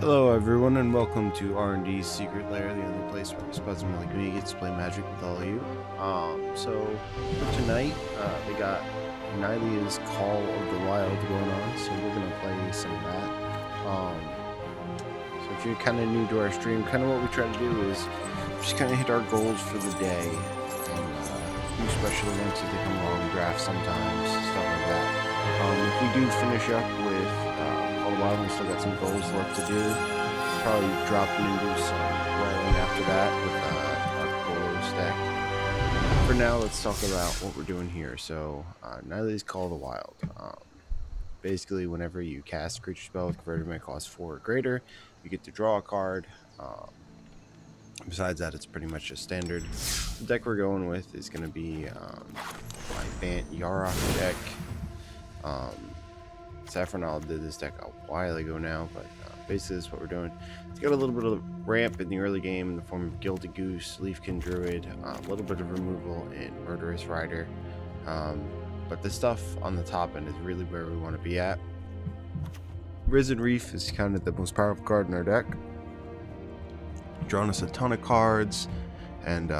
Hello everyone and welcome to R&D's Secret Lair, the only place where Spuzzem like me gets to play Magic with all of you. So for tonight, we got Nylea's Call of the Wild going on, so we're gonna play some of that. So if you're kind of new to our stream, kind of what we try to do is just kind of hit our goals for the day, and do special events if they come along, draft sometimes, stuff like that. If we do finish up with Call of the Wild, we still got some goals left to do. Probably dropping into some rolling after that with our Polo stack. For now, let's talk about what we're doing here. So, Nylea's Call of the Wild. Basically, whenever you cast a creature spell with converted mana cost 4 or greater, you get to draw a card. Besides that, it's pretty much a standard. The deck we're going with is going to be my Bant Yarok deck. Saffronal did this deck a while ago now, but basically this is what we're doing. It's got a little bit of ramp in the early game in the form of Gilded Goose, Leafkin Druid, a little bit of removal in Murderous Rider, but the stuff on the top end is really where we want to be at. Risen Reef is kind of the most powerful card in our deck. Drawing us a ton of cards and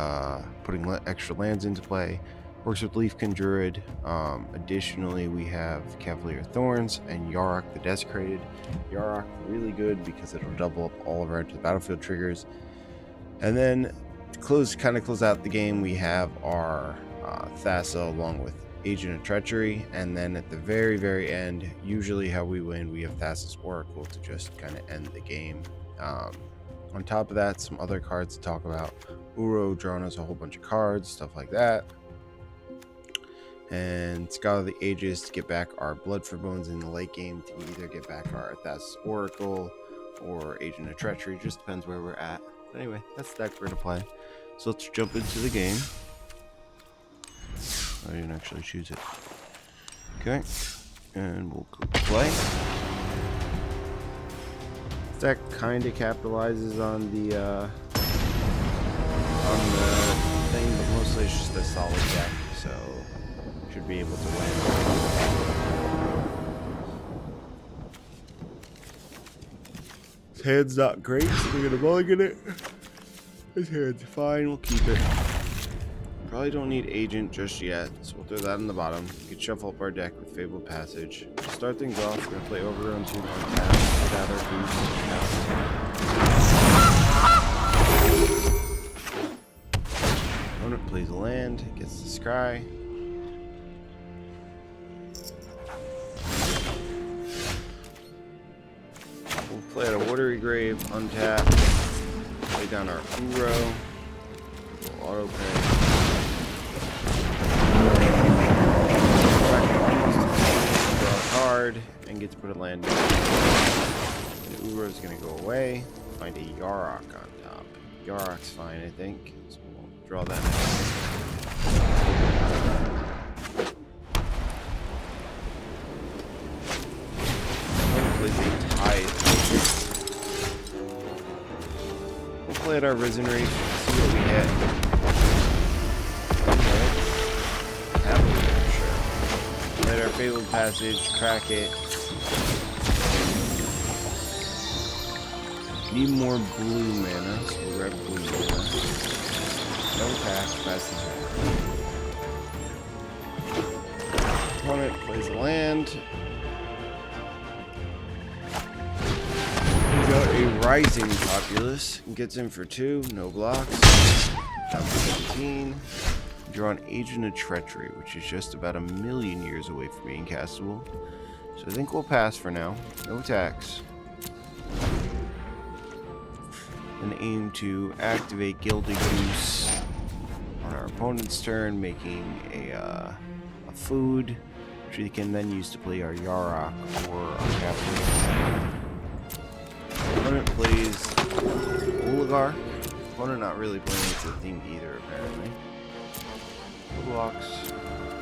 putting extra lands into play. Works with Leafkin Druid. Additionally, we have Cavalier Thorns and Yarok the Desecrated. Yarok really good because it'll double up all of our into the battlefield triggers. And then to close out the game, we have our Thassa along with Agent of Treachery. And then at the very, very end, usually how we win, we have Thassa's Oracle to just kind of end the game. On top of that, some other cards to talk about. Uro drawing us a whole bunch of cards, stuff like that. And Scholar of the Ages to get back our Blood for Bones in the late game to either get back our Thassa's Oracle or Agent of Treachery. Just depends where we're at. But anyway, that's the deck we're going to play. So let's jump into the game. I didn't actually choose it. Okay. And we'll go play. This deck kind of capitalizes on the thing, but mostly it's just a solid deck, so should be able to win. His hand's not great, so we're gonna mulligan it. His hand's fine, we'll keep it. Probably don't need Agent just yet, so we'll throw that in the bottom. We can shuffle up our deck with Fabled Passage. To start things off, we're gonna play Overgrown Tomb on tap without our goose. Opponent plays a land, gets the scry. We'll play at a Watery Grave, untap, play down our Uro, we'll auto pay. Draw a card and get to put a land down. And Uro is going to go away, find a Yarok on top. Yarok's fine, I think, so we'll draw that next. We'll play at our Risen Reef, see what we hit. Cavalier, sure. Play at our Fabled Passage, crack it. Need more blue mana, so we'll grab blue mana. No attack, fast as well. Opponent plays a land. Got a Rising Populace, gets in for 2, no blocks, down to 17. Draw an Agent of Treachery, which is just about 1,000,000 years away from being castable. So I think we'll pass for now, no attacks. And aim to activate Gilded Goose on our opponent's turn, making a food, which we can then use to play our Yarok or our Cavalier. Opponent plays Oligarch. Opponent not really playing into the theme either, apparently. Blocks.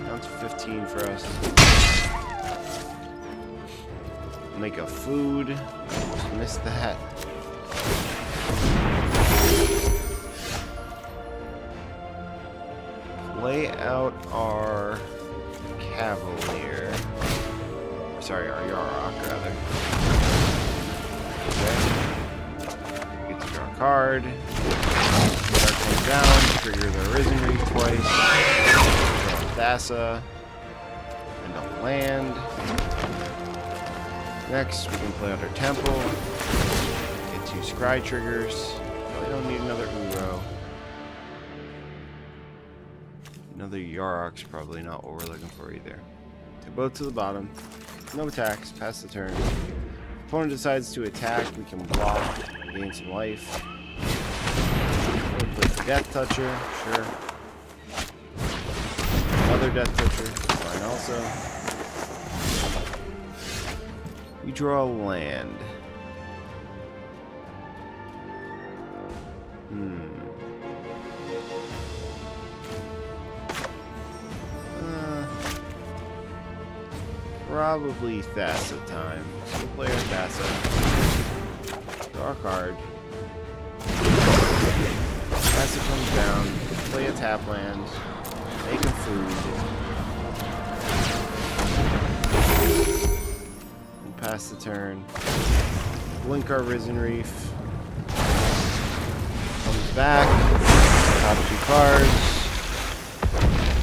Down to 15 for us. Make a food. Almost missed that. Play out our Cavalier. Sorry, our Yarok, rather. Okay. card. Start going down. Trigger the Risen Reef twice. Draw Thassa. And a land. Next, we can play out our temple. Get 2 scry triggers. Probably don't need another Uro. Another Yarok's probably not what we're looking for either. So both to the bottom. No attacks. Pass the turn. If opponent decides to attack, we can block, gain some life. We'll play the Death Toucher. Sure. Another Death Toucher. Fine also. We draw a land. Probably Thassa time. So we'll play our Thassa. Draw a card. Thassa comes down. Play a tap land. Make a food. And pass the turn. Blink our Risen Reef. Comes back. Top 2 cards.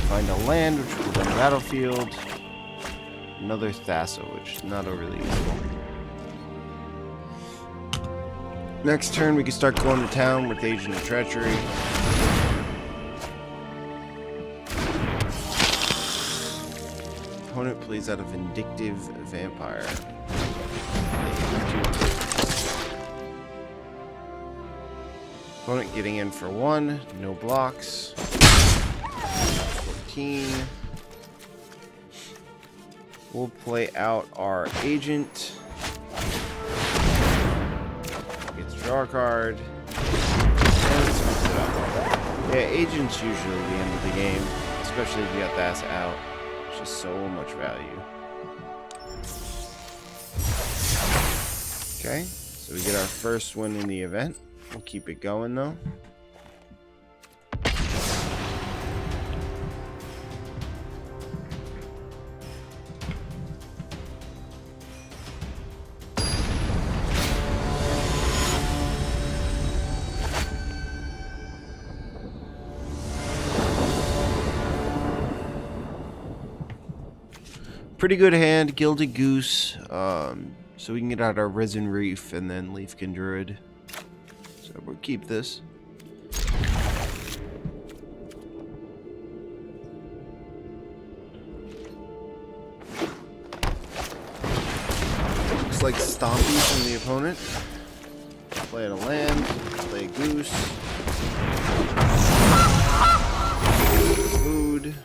Find a land which will go on the battlefield. Another Thassa, which is not overly useful. Next turn, we can start going to town with Agent of Treachery. Opponent plays out a Vindictive Vampire. Opponent getting in for 1, no blocks. 14. We'll play out our agent. Gets to draw a card. And switch it up. Yeah, agent's usually the end of the game, especially if you got Thassa out. It's just so much value. Okay, so we get our first win in the event. We'll keep it going though. Pretty good hand, Gilded Goose, so we can get out our Risen Reef and then Leafkin Druid. So we'll keep this. Looks like Stompy from the opponent. Play at a land, play a Goose. Food.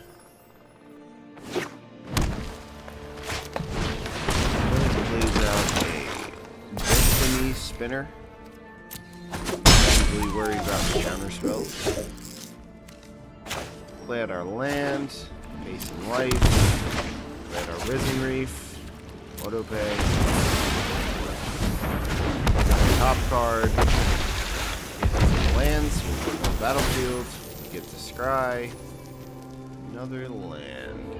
Spinner. Usually worry about the counter spells. Play out our land, pay some life. Play out our Risen Reef. Auto pay. Top card. Get some lands. We'll put on the battlefield. Get to scry. Another land.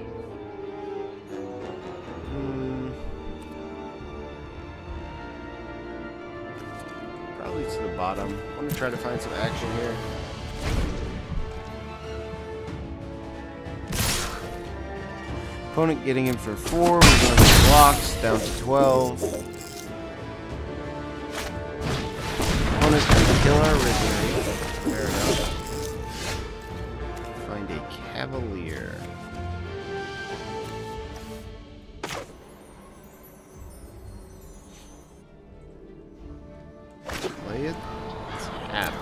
Probably to the bottom. I'm going to try to find some action here. Opponent getting in for 4. We're going to blocks down to 12. Opponent's going to kill our Risen Reef. Fair enough. Find a Cavalier. Play it. Tap.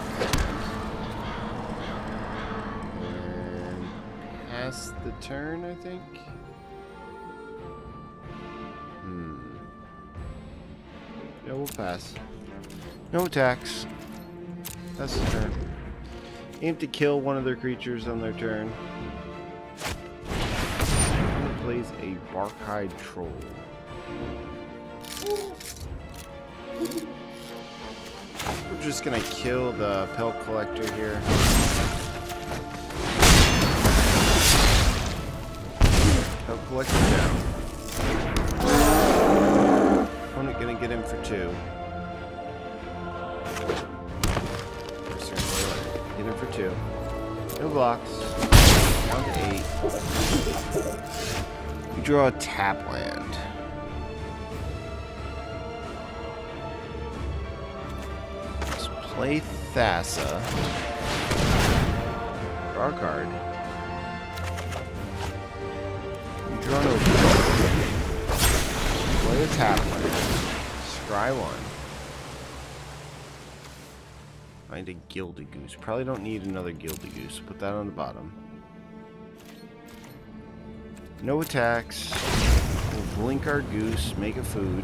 And pass the turn, I think. Yeah, we'll pass. No attacks. That's the turn. Aim to kill one of their creatures on their turn. Opponent plays a Barkhide Troll. We're just gonna kill the Pelt Collector here. Pelt Collector down. Opponent gonna get him for 2. Hit him for 2. No blocks. Down to 8. We draw a tap land. Let's play Thassa. Draw a card. We draw no card. Play a tap land. Scry 1. Find a Gilded Goose. Probably don't need another Gilded Goose. Put that on the bottom. No attacks. We'll blink our goose, make a food.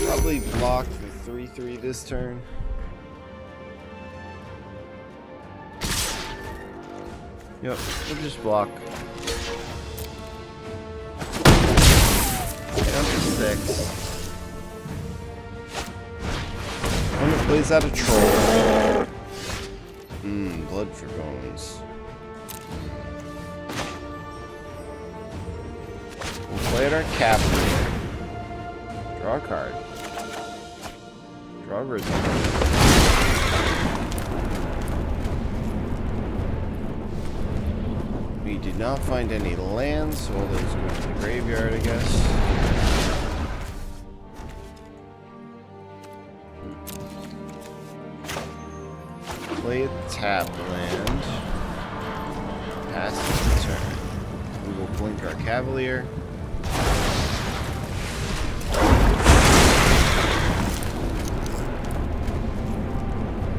Probably block for 3/3 this turn. Yep, we'll just block. Down to 6. One that plays out a troll. Blood for bones. We'll play at our cavalry. Draw a card. Draw a rhythm. We did not find any lands, so all those go to the graveyard, I guess. Play a tap land. Pass the turn. We will blink our Cavalier.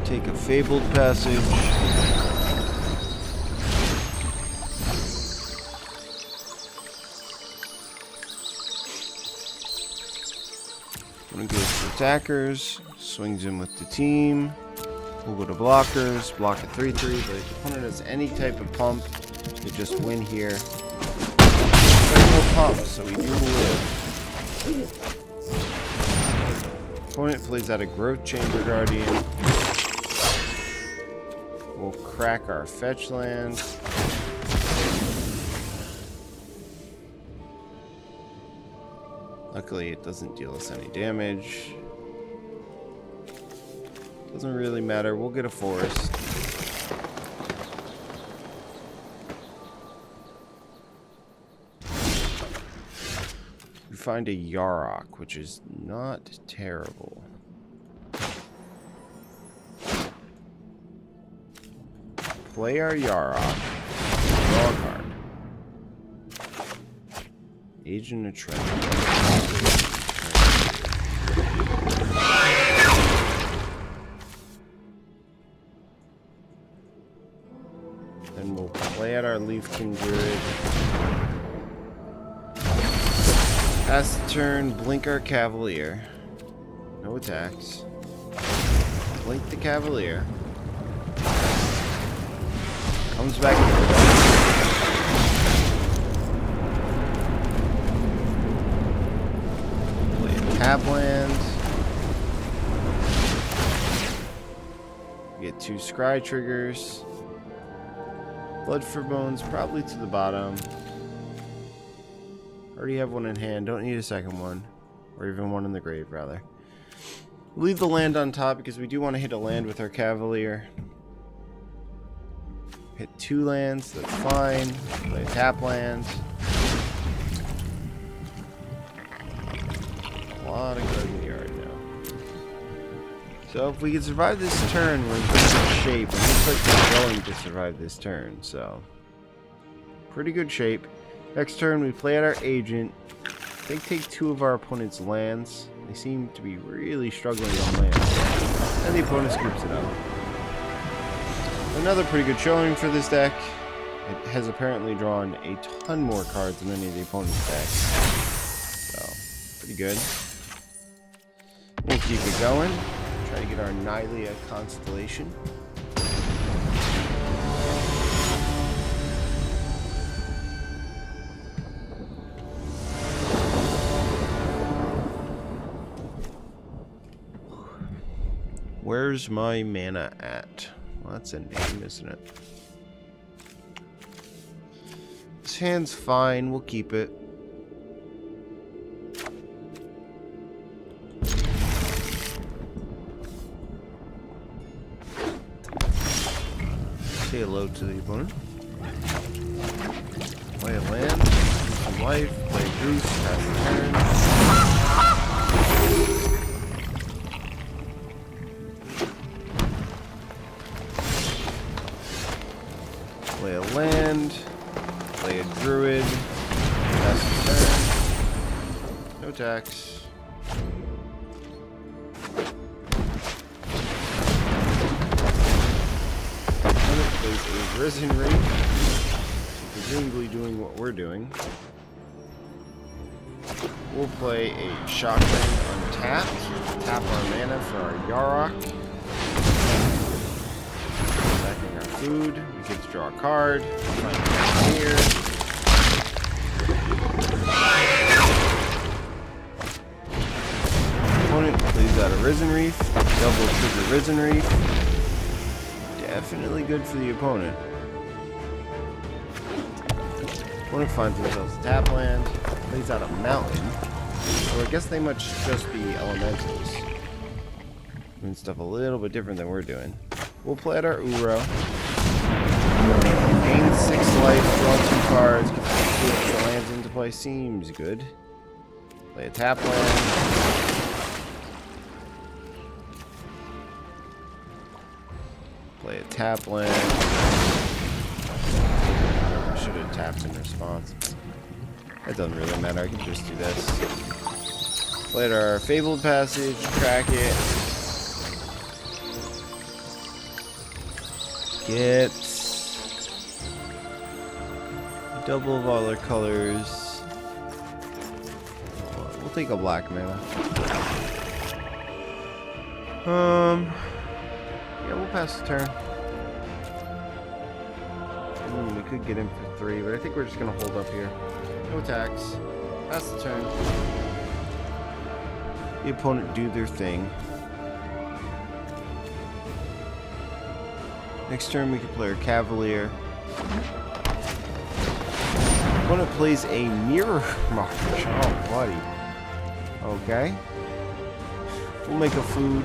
Take a Fabled Passage. One goes to attackers. Swings in with the team. We'll go to blockers, block a 3/3, but if the opponent has any type of pump, they just win here. There's no pump, so we do live. Opponent plays out a Growth Chamber Guardian. We'll crack our fetch land. Luckily, it doesn't deal us any damage. Doesn't really matter. We'll get a forest. We find a Yarok, which is not terrible. Play our Yarok. Draw a card. Agent of Treasure. Then we'll play at our Leafkin Druid. Pass the turn, blink our Cavalier. No attacks. Blink the Cavalier. Comes back here. Play a tap land. We get 2 scry triggers. Blood for bones, probably to the bottom. Already have one in hand, don't need a second one. Or even one in the grave, rather. Leave the land on top because we do want to hit a land with our Cavalier. Hit 2 lands, that's fine. Play a tap land. A lot of cards in the yard now. So if we can survive this turn, we're in pretty good shape. And looks like we're going to survive this turn, so pretty good shape. Next turn we play at our agent. They take 2 of our opponent's lands. They seem to be really struggling on lands. And the opponent scoops it up. Another pretty good showing for this deck. It has apparently drawn a ton more cards than any of the opponent's decks. So, pretty good. We'll keep it going. Try to get our Nylea Constellation. Where's my mana at? Well, that's a name, isn't it? This hand's fine. We'll keep it. Say hello to the opponent. Play a land, get some life, play a goose, pass the turn. Play a land, play a druid, pass the turn. No attacks. Plays a Risen Wraith, presumably doing what we're doing. We'll play a Shotgun untapped, tap our mana for our Yarok. Attacking our food, we get to draw a card, find it here. Opponent plays out a Risen Wraith, double trigger Risen Wraith. Definitely good for the opponent. Opponent finds themselves a tap land, plays out a mountain. So I guess they must just be elementals. Doing stuff a little bit different than we're doing. We'll play out our Uro. Gain 6 life, draw 2 cards, get the lands into play. Seems good. Play a tap land. Play a tap land. I should have tapped in response. That doesn't really matter. I can just do this. Played our Fabled Passage, crack it. Get double of all our colors. We'll take a black mana. Yeah, we'll pass the turn. We could get in for 3, but I think we're just gonna hold up here. No attacks. Pass the turn. The opponent do their thing. Next turn we can play our Cavalier. Opponent plays a Mirror March. Oh, buddy. Okay. We'll make a food.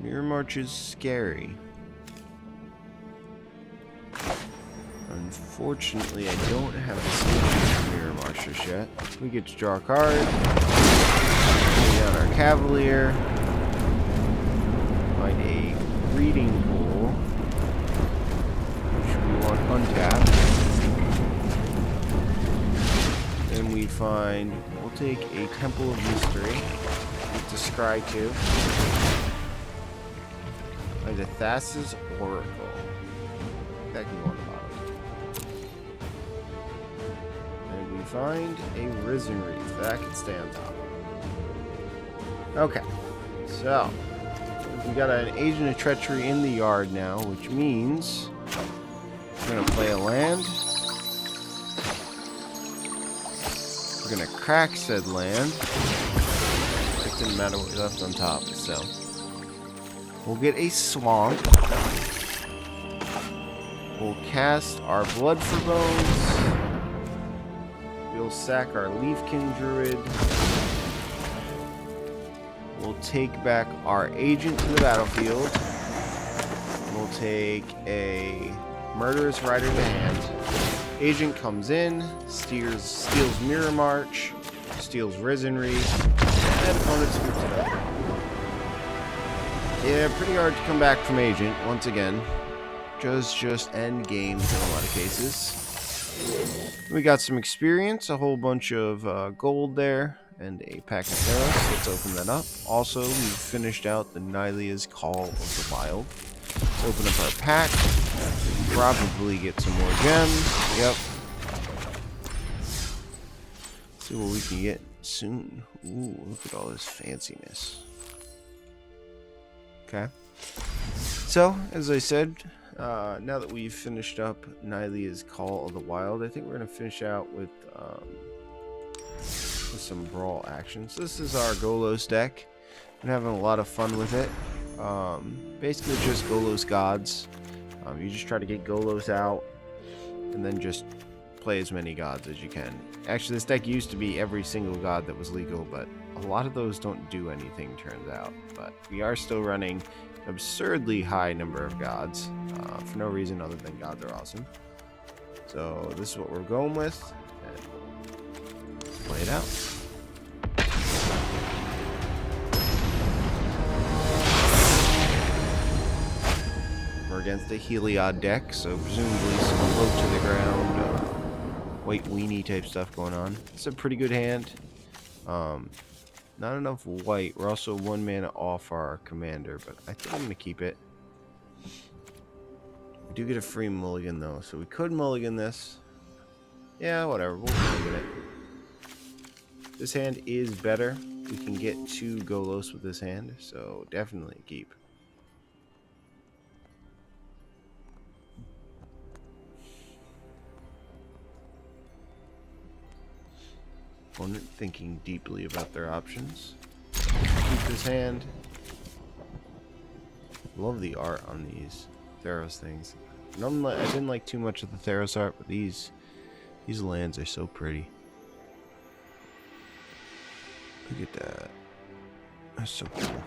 Mirror March is scary. Unfortunately, I don't have a single Mirror March just yet. We get to draw a card. Bring down our Cavalier. Find a Reading Pool, which we want untapped. Then we find, we'll take a Temple of Mystery. Get to Scry 2. Find a Thassa's Oracle. That can go on the bottom. And we find a Risen Wraith. That can stay on top. Okay. So, we got an Agent of Treachery in the yard now, which means we're going to play a land. We're going to crack said land. It didn't matter what we left on top, so. We'll get a Swamp. We'll cast our Blood for Bones. We'll sack our Leafkin Druid. We'll take back our Agent to the battlefield. We'll take a Murderous Rider to hand. Agent comes in, steals Mirror March, steals Risen Wraith, and opponent scoops it up. Yeah, pretty hard to come back from Agent, once again. Just end games in a lot of cases. We got some experience, a whole bunch of gold there, and a pack of Theros. Let's open that up. Also, we've finished out the Nylea's Call of the Wild. Let's open up our pack. Probably get some more gems. Yep. See what we can get soon. Ooh, look at all this fanciness. Okay. So, as I said, now that we've finished up Nylea's Call of the Wild, I think we're going to finish out with some brawl action. So this is our Golos deck. I'm having a lot of fun with it. Basically just Golos gods. You just try to get Golos out and then just play as many gods as you can. Actually, this deck used to be every single god that was legal, but a lot of those don't do anything, turns out. But we are still running an absurdly high number of gods for no reason other than gods are awesome. So this is what we're going with, and let's play it out. We're against a Heliod deck, so presumably some low to the ground, white weenie type stuff going on. It's a pretty good hand. Not enough white. We're also 1 mana off our commander, but I think I'm going to keep it. We do get a free mulligan though, so we could mulligan this. Yeah, whatever. We'll mulligan it. This hand is better. We can get 2 Golos with this hand, so definitely keep. Opponent thinking deeply about their options. Keep this hand. Love the art on these Theros things. I didn't like too much of the Theros art, but these lands are so pretty. Look at that. That's so cool.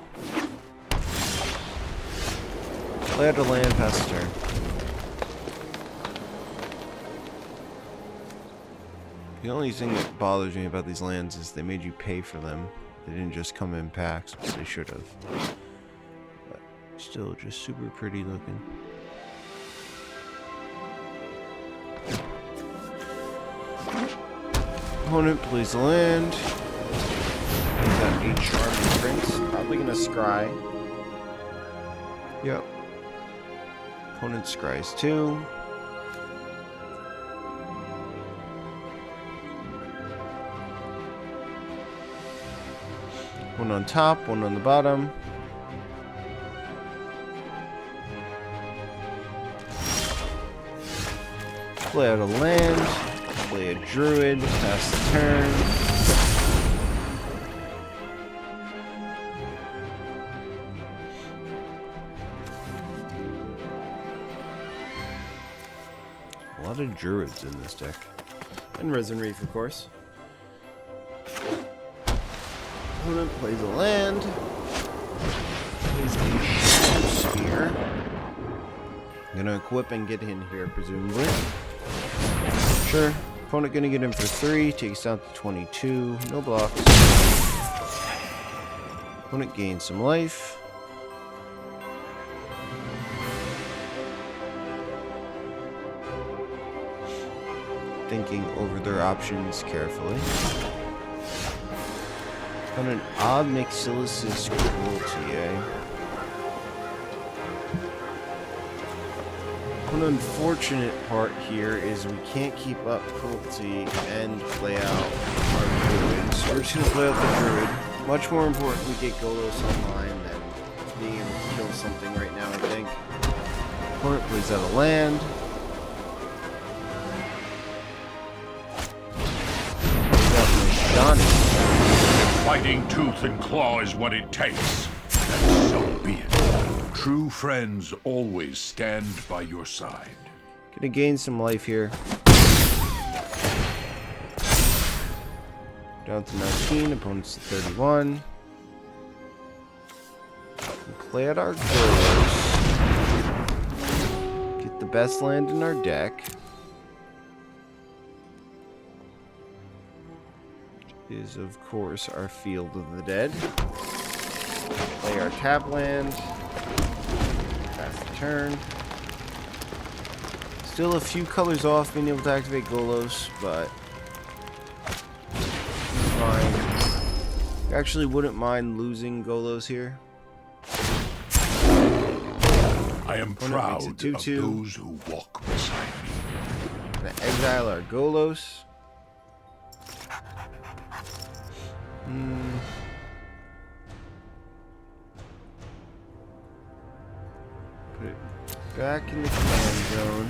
Play out a land, pass turn. The only thing that bothers me about these lands is they made you pay for them. They didn't just come in packs, which they should have. But still, just super pretty looking. Opponent plays the land. He's got a Charming Prince. Probably gonna scry. Yep. Opponent scries 2. One on top, one on the bottom. Play out a land. Play a druid. Pass the turn. A lot of druids in this deck. And Resin Reef, of course. Opponent plays a land. Plays a Sphere. I'm gonna equip and get in here, presumably. Sure. Opponent gonna get in for 3. Takes down to 22. No blocks. Opponent gains some life. Thinking over their options carefully. On an odd Mixilus' cruelty, eh? One unfortunate part here is we can't keep up cruelty and play out our druid. So we're just gonna play out the druid. Much more important we get Golos online than being able to kill something right now, I think. Opponent plays out a land. Plays out my Johnny. Fighting tooth and claw is what it takes. And so be it. True friends always stand by your side. Gonna gain some life here. Down to 19, opponent's to 31. Play out our Golos. Get the best land in our deck. Is of course our Field of the Dead. Play our tap land. Pass the turn. Still a few colors off being able to activate Golos, but fine. I actually wouldn't mind losing Golos here. I am proud of those who walk beside me. Gonna exile our Golos. Put it back in the command zone.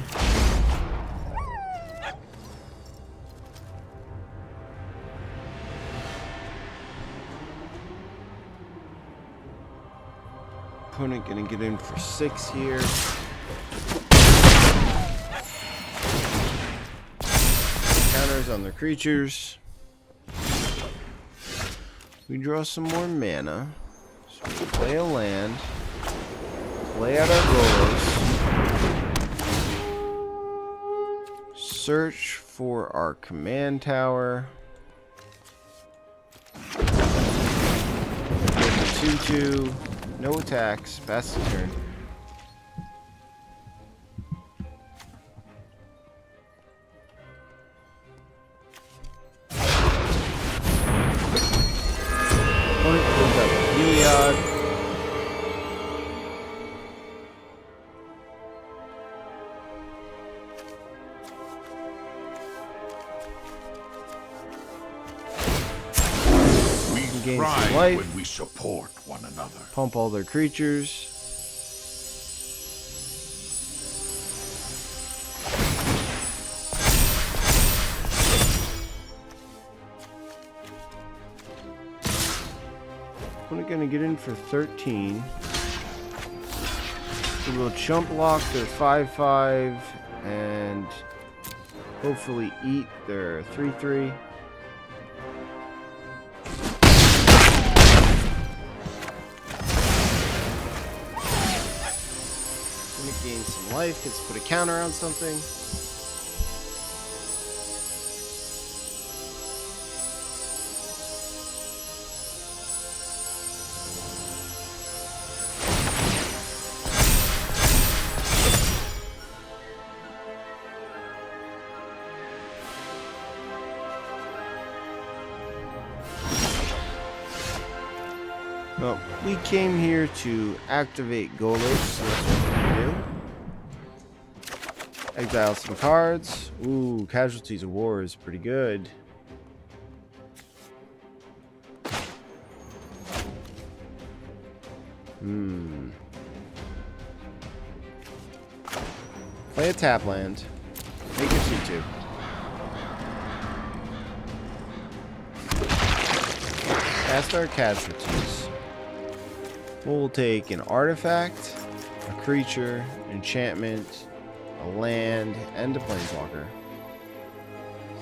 Opponent gonna get in for 6 here. counters on their creatures. We draw some more mana. So we play a land. Play out our Golos. Search for our command tower. 2/2. No attacks. Pass the turn. Opponent builds up Nylea. Gain some life. When we support one another. Pump all their creatures. We're gonna get in for 13. We will chump block their 5/5 and hopefully eat their 3/3. Gain some life, gets to put a counter on something. Well, we came here to activate Golos, so that's what we're gonna do. Exile some cards. Ooh, Casualties of War is pretty good. Play a tap land. Make a 2/2. Cast our Casualties. We'll take an artifact, a creature, enchantment, a land, and a planeswalker.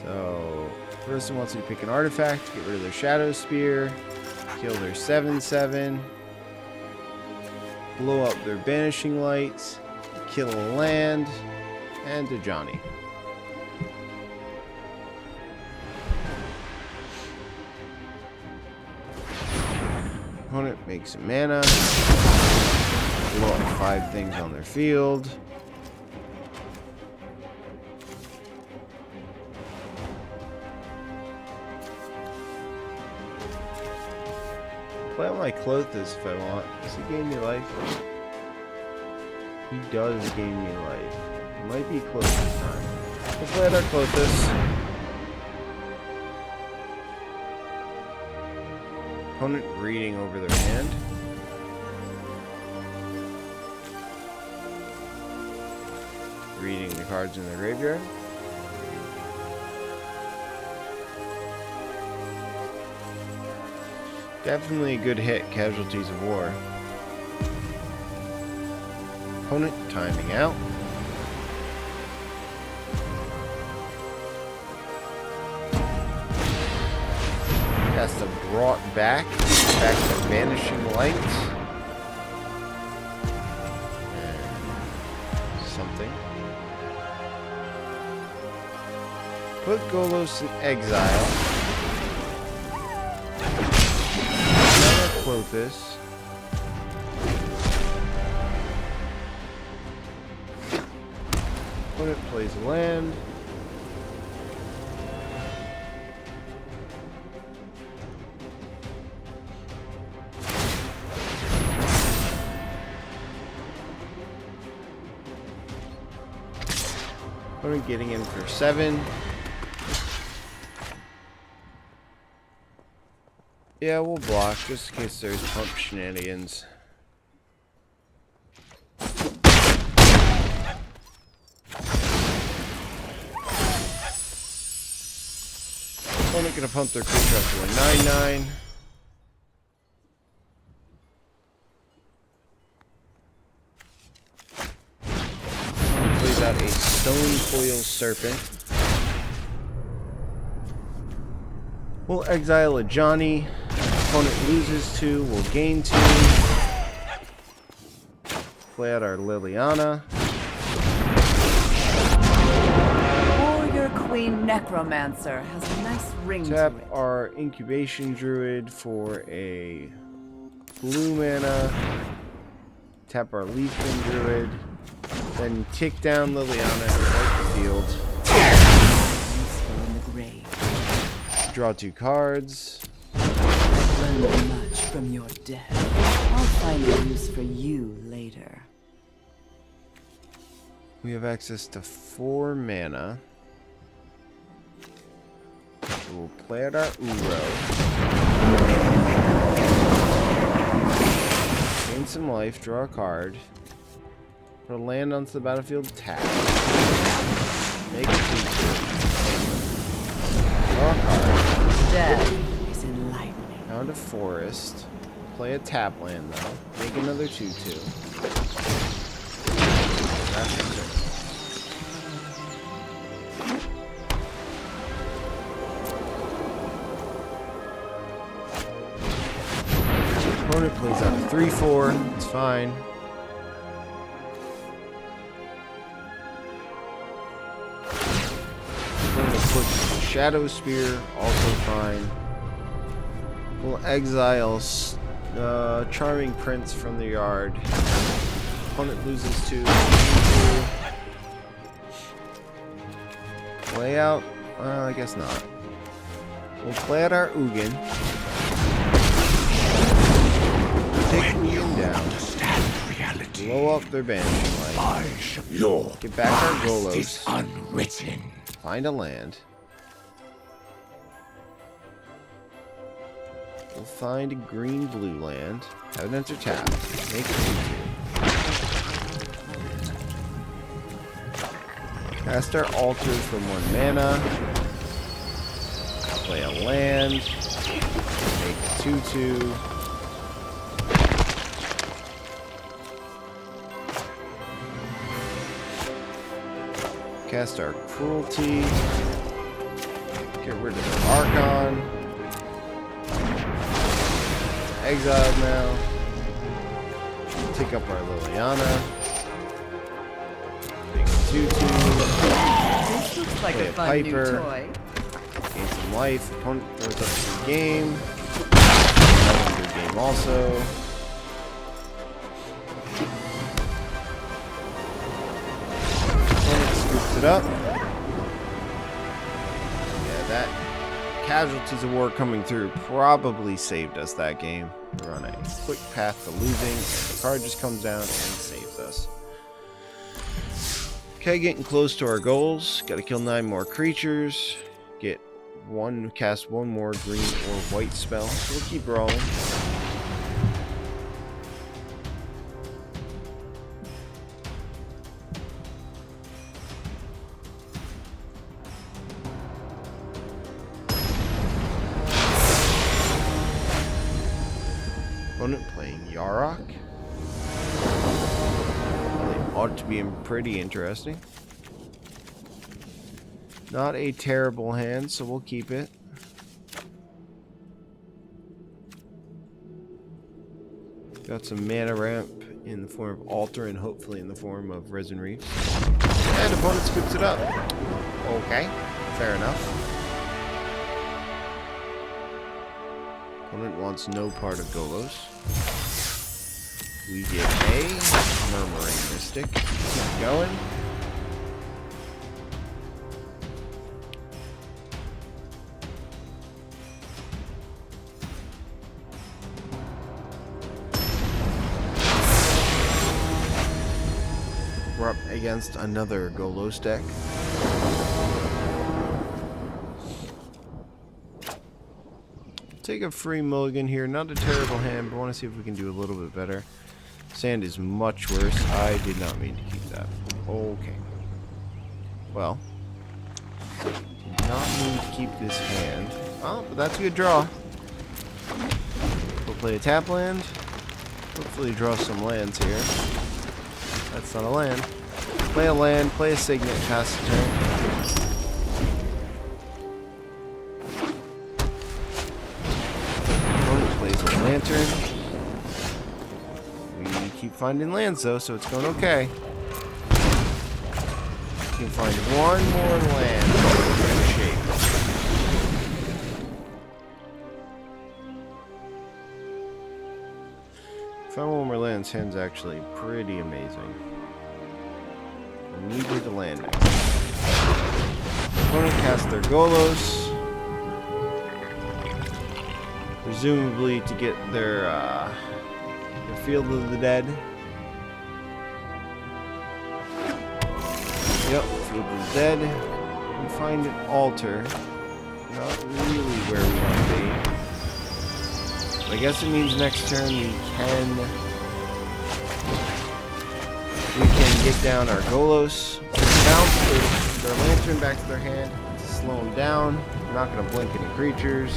So, person wants you to pick an artifact, get rid of their Shadow Spear, kill their 7/7, blow up their Banishing Lights, kill a land, and a Johnny. Opponent makes some mana, blow up 5 things on their field. Play out my Clothis if I want. Does he gain me life? He does gain me life. It might be close this time. We'll play out our Clothis. Opponent reading over their hand. Reading the cards in their graveyard. Definitely a good hit, Casualties of War. Opponent timing out. Cast a brought back to Vanishing Light. And something. Put Golos in exile. Clothis. Opponent plays a land. Opponent getting in for 7. Yeah, we'll block just in case there's pump shenanigans. Opponent gonna pump their creature up to a 9/9. Plays out a Stone Foil Serpent. We'll exile a Johnny. Opponent loses 2, we'll gain 2. Play out our Liliana. Warrior Queen Necromancer has a nice ring Tap to it. our Incubation Druid for a blue mana. Tap our Leafkin Druid. Then kick down Liliana and wipe the field. Useful in the grave. Draw 2 cards. Learn much from your death. I'll find a use for you later. We have access to 4 mana. We'll play out our Uro. Gain some life, draw a card. Put a land onto the battlefield, tap. Make a 2/2. Draw a card. Death is enlightening. Found a forest. Play a tap land though. Make another 2/2. That's it. Opponent plays out a 3/4. It's fine. Opponent puts Shadow Spear, also fine. We'll exile Charming Prince from the yard. Opponent loses 2. Play out? I guess not. We'll play out our Ugin. Take Ugin down. Blow up their Banishing Light. Get back our Golos. Unwritten. Find a land. We'll find a green-blue land. Have it enter tap. Make it 2/2. Cast our altar for 1 mana. Play a land. Make it 2/2. Cast our Cruelty. Get rid of the Archon. Exiled now. Take up our Liliana. Make it 2/2. This looks like Play a a fun Piper. new toy. Gain some life. Opponent throws up the game. Good game also. Opponent scoops it up. Yeah, that Casualties of War coming through probably saved us that game. We're on a quick path to losing. The card just comes down and saves us. Okay, getting close to our goals. Got to kill 9 more creatures. Cast one more green or white spell. So we'll keep rolling. Opponent playing Yarok. They ought to be pretty interesting. Not a terrible hand, so we'll keep it. Got some mana ramp in the form of Altar and hopefully in the form of Resin Reefs. And opponent scoops it up. Okay, fair enough. Opponent wants no part of Golos. We get a Murmuring Mystic. Keep going. We're up against another Golos deck. Take a free mulligan here. Not a terrible hand, but I want to see if we can do a little bit better. Sand is much worse. I did not mean to keep that. Okay. Well. Did not mean to keep this hand. Oh, but that's a good draw. We'll play a tap land. Hopefully draw some lands here. That's not a land. Play a land, play a Signet, pass the turn. lantern. We keep finding lands though, so it's going okay. We can find one more land. We're in shape. Find one more land. This hand's actually pretty amazing. Immediately to landing. Opponent cast their Golos. Presumably to get their Field of the Dead. Yep, Field of the Dead. We find an altar. Not really where we want to be. I guess it means next turn we can get down our Golos. Bounce their lantern back to their hand to slow them down. We're not going to blink any creatures.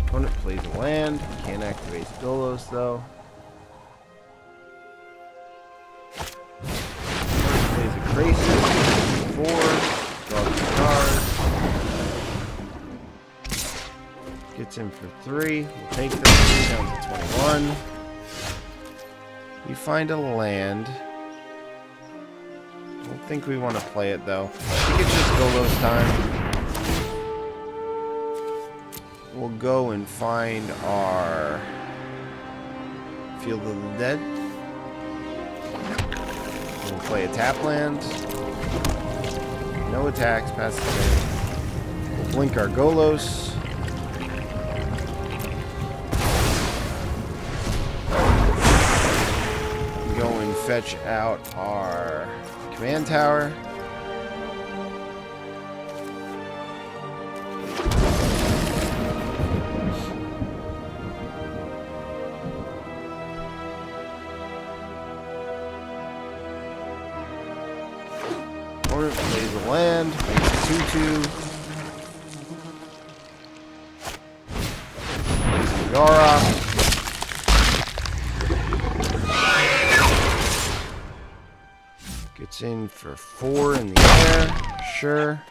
Opponent plays a land. Can't activate Golos though. Plays a Krasis. 4. Draws a card. Gets in for 3. We'll take the 3 down to 21. We find a land. I don't think we want to play it though. I think it's just Golos time. We'll go and find our Field of the Dead. We'll play a tap land. No attacks past the turn. We'll blink our Golos. Go and fetch out our command tower. Opponent plays a land, makes a 2/2. Plays a Yara. Gets in for 4 in the air. Sure.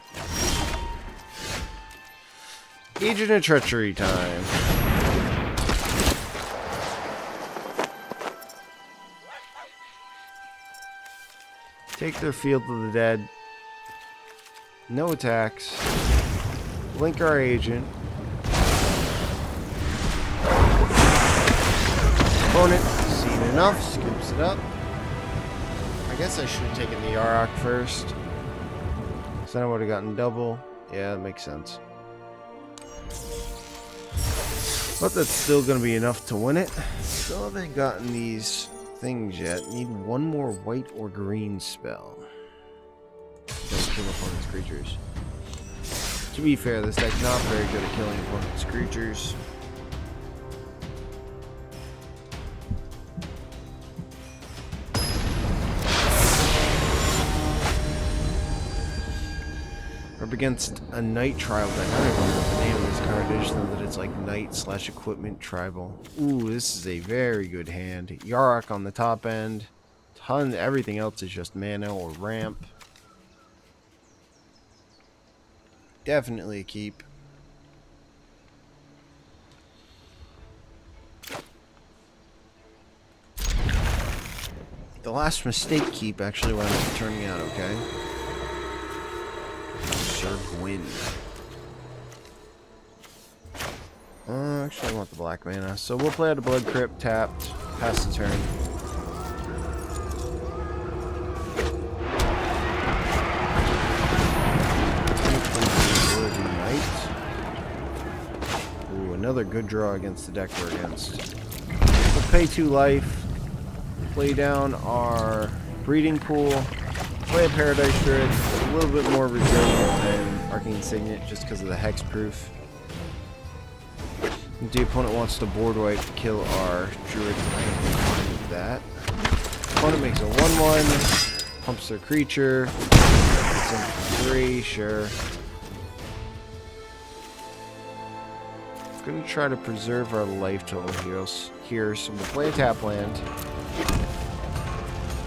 Agent of Treachery time. Take their Field of the Dead. No attacks. Blink our agent. Opponent, seen enough, scoops it up. I guess I should have taken the Yarok first. So then I would have gotten double. Yeah, that makes sense. But that's still going to be enough to win it. Still haven't gotten these things yet. Need one more white or green spell. Don't kill opponent's creatures. To be fair, this deck's not very good at killing opponent's creatures. Up against a Knight Tribal deck. I don't even know what the name of this card is, though, that it's like Knight/Equipment Tribal. Ooh, this is a very good hand. Yarok on the top end. Everything else is just mana or ramp. Definitely a keep. The last mistake keep actually wound up turning out okay. Win. Actually, I want the black mana, so we'll play out a Blood Crypt tapped, pass the turn. Ooh, another good draw against the deck we're against. We'll pay 2 life, play down our breeding pool. Play a Paradise Druid, a little bit more resilient than Arcane Signet just because of the hexproof. If the opponent wants to board wipe to kill our Druid, I'm fine with that. Opponent makes a 1/1, pumps their creature, gets in for 3, sure. I'm going to try to preserve our life total here, so we'll play a tap land.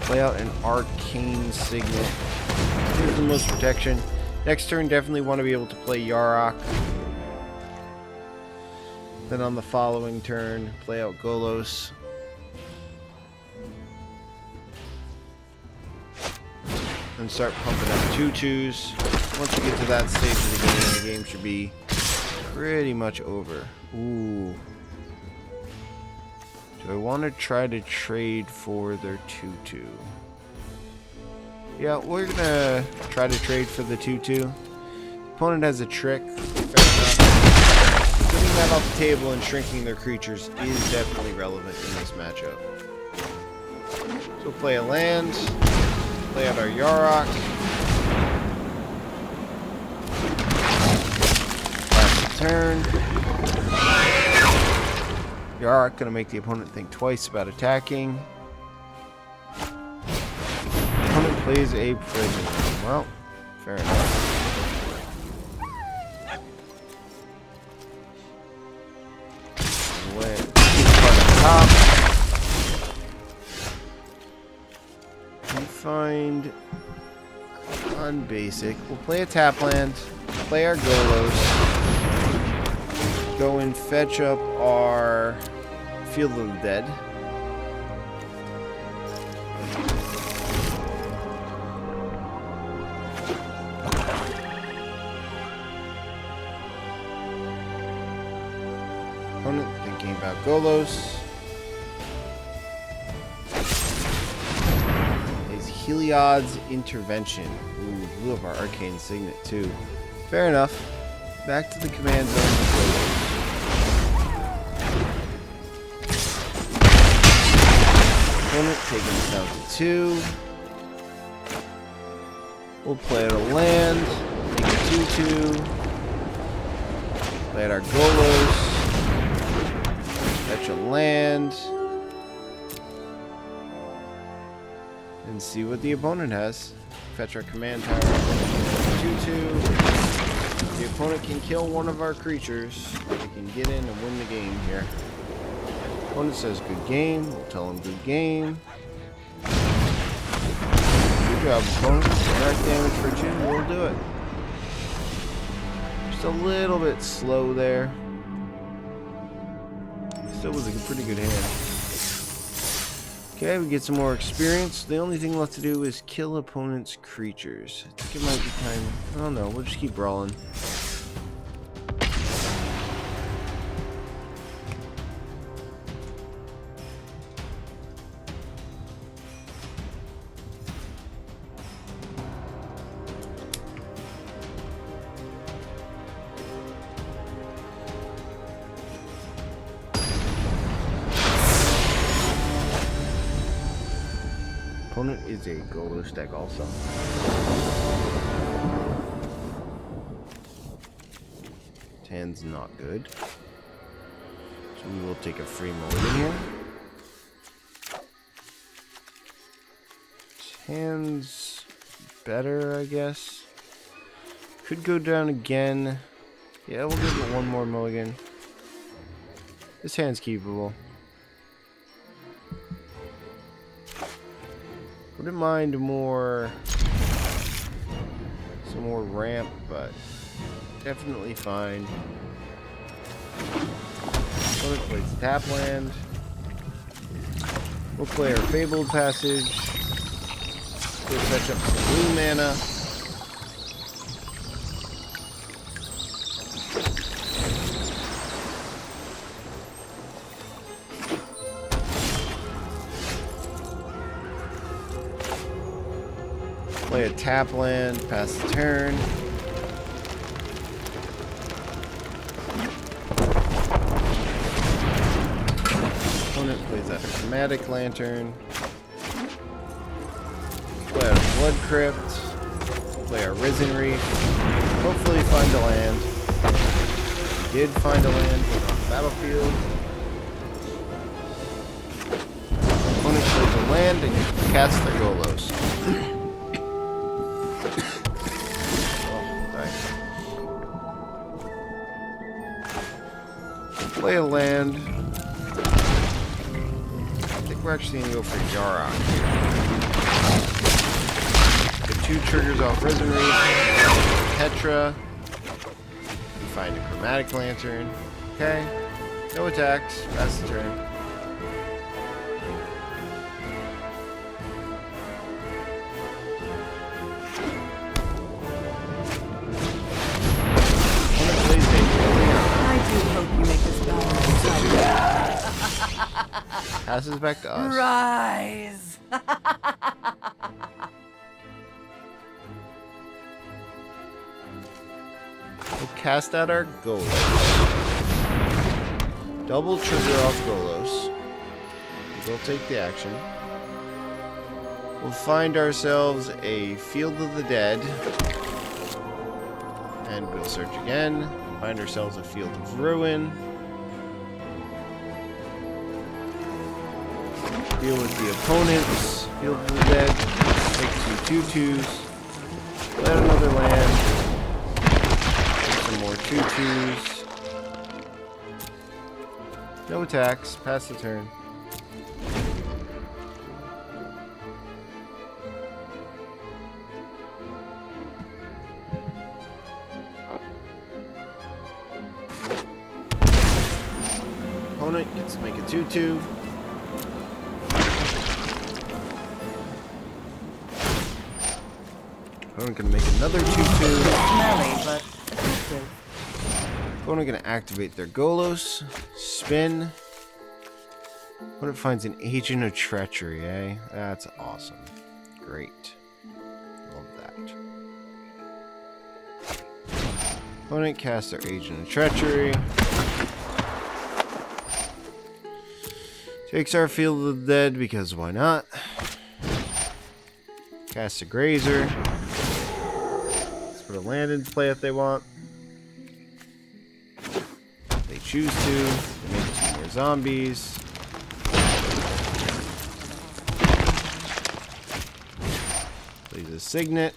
Play out an arcane signet. Gives the most protection. Next turn, definitely want to be able to play Yarok. Then on the following turn, play out Golos. And start pumping up 2/2s. Once you get to that stage of the game should be pretty much over. Ooh. Do I want to try to trade for their 2/2? Yeah, we're gonna try to trade for the 2/2. Opponent has a trick. Fair enough. Putting that off the table and shrinking their creatures is definitely relevant in this matchup. So play a land. Play out our Yarok. Last turn. Yarok gonna make the opponent think twice about attacking. Opponent plays a prison. Well, fair enough. Top. We find on basic. We'll play a tap land. Play our Golos. Go and fetch up our Field of the Dead. Opponent thinking about Golos. Is Heliod's Intervention. Ooh, blew up our Arcane Signet too. Fair enough. Back to the command zone. Opponent taking us down to 2. We'll play out a land. Take a 2/2. Play out our Golos. Fetch a land. And see what the opponent has. Fetch our command tower. 2/2. The opponent can kill one of our creatures. We can get in and win the game here. Opponent says good game. We'll tell him good game. Good job, opponent. Direct damage for 2. We'll do it. Just a little bit slow there. Still was a pretty good hand. Okay, we get some more experience. The only thing left to do is kill opponent's creatures. I think it might be time. I don't know. We'll just keep brawling. Opponent is a Golos deck also. Hand's not good. So we will take a free mulligan here. Hand's better, I guess. Could go down again. Yeah, we'll give it one more mulligan. This hand's keepable. Wouldn't mind some more ramp, but definitely fine. Opponent plays tap land. We'll play our Fabled Passage. We'll fetch up some blue mana. Play a tap land, pass the turn. Opponent plays out a Chromatic Lantern. Play out a Blood Crypt. Play our Risen Reef. Hopefully find a land. We did find a land on the battlefield. Opponent plays a land and casts their Golos. Play a land. I think we're actually going to go for Yarok here. 2 triggers off Risen Reef. Petra. We find a Chromatic Lantern. Okay. No attacks. Pass the turn. I do hope you make this balance. Passes back to us. Rise! We'll cast out our Golos. Double trigger off Golos. We'll take the action. We'll find ourselves a Field of the Dead. And we'll search again. Find ourselves a Field of Ruin. Deal with the opponents. Field of the Dead. Take 2 2/2s. Let another land. Take some more 2/2s. No attacks. Pass the turn. Opponent gets to make a 2/2. Opponent gonna make another 2/2. Smelly, but effective. Opponent gonna activate their Golos. Spin. Opponent finds an Agent of Treachery, eh? That's awesome. Great. Love that. Opponent casts their Agent of Treachery. Takes our Field of the Dead because why not? Casts a Grazer. Let's put a land into play if they want. If they choose to. They make 2 more zombies. Plays a Signet.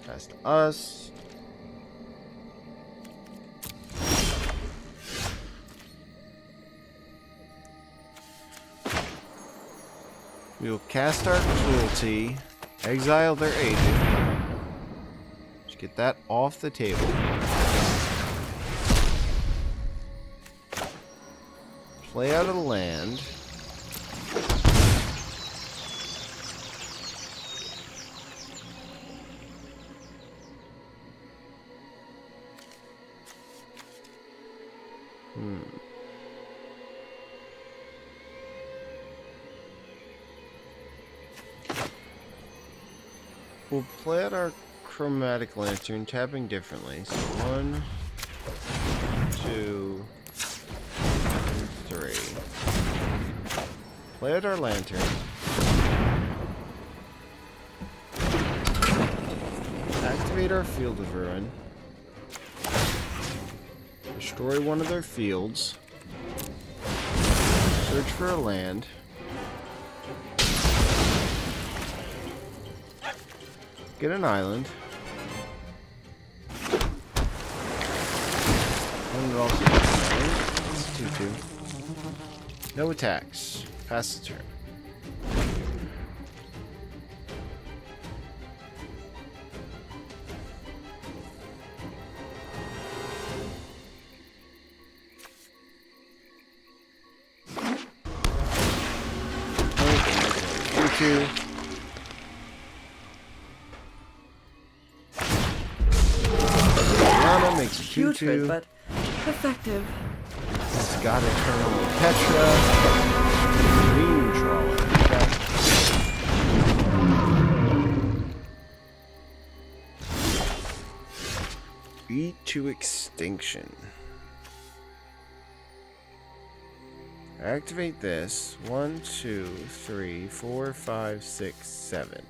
Pass to us. We will cast our Cruelty, exile their agent. Just get that off the table. Play out of the land. We'll play out our Chromatic Lantern, tapping differently. So 1, 2, 3. Play out our Lantern. Activate our Field of Ruin. Destroy one of their fields. Search for a land. Get an island. And it also gets an island. It's 2/2. No attacks. Pass the turn. Okay, 2/2. Makes a 2/2. Putrid, but effective. It's got Eternal Petra. Green Trawler. Beat to extinction. Activate this. 1, 2, 3, 4, 5, 6, 7.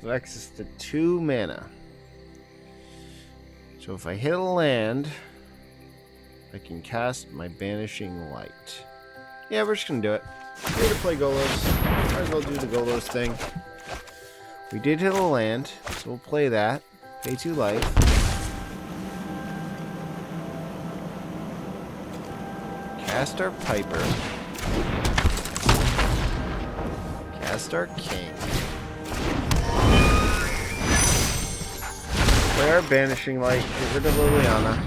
So access to 2 mana. So if I hit a land, I can cast my Banishing Light. Yeah, we're just gonna do it. We're gonna play Golos. Might as well do the Golos thing. We did hit a land, so we'll play that. Pay 2 life. Cast our Piper. Cast our king. Play our banishing light. Get rid of Liliana.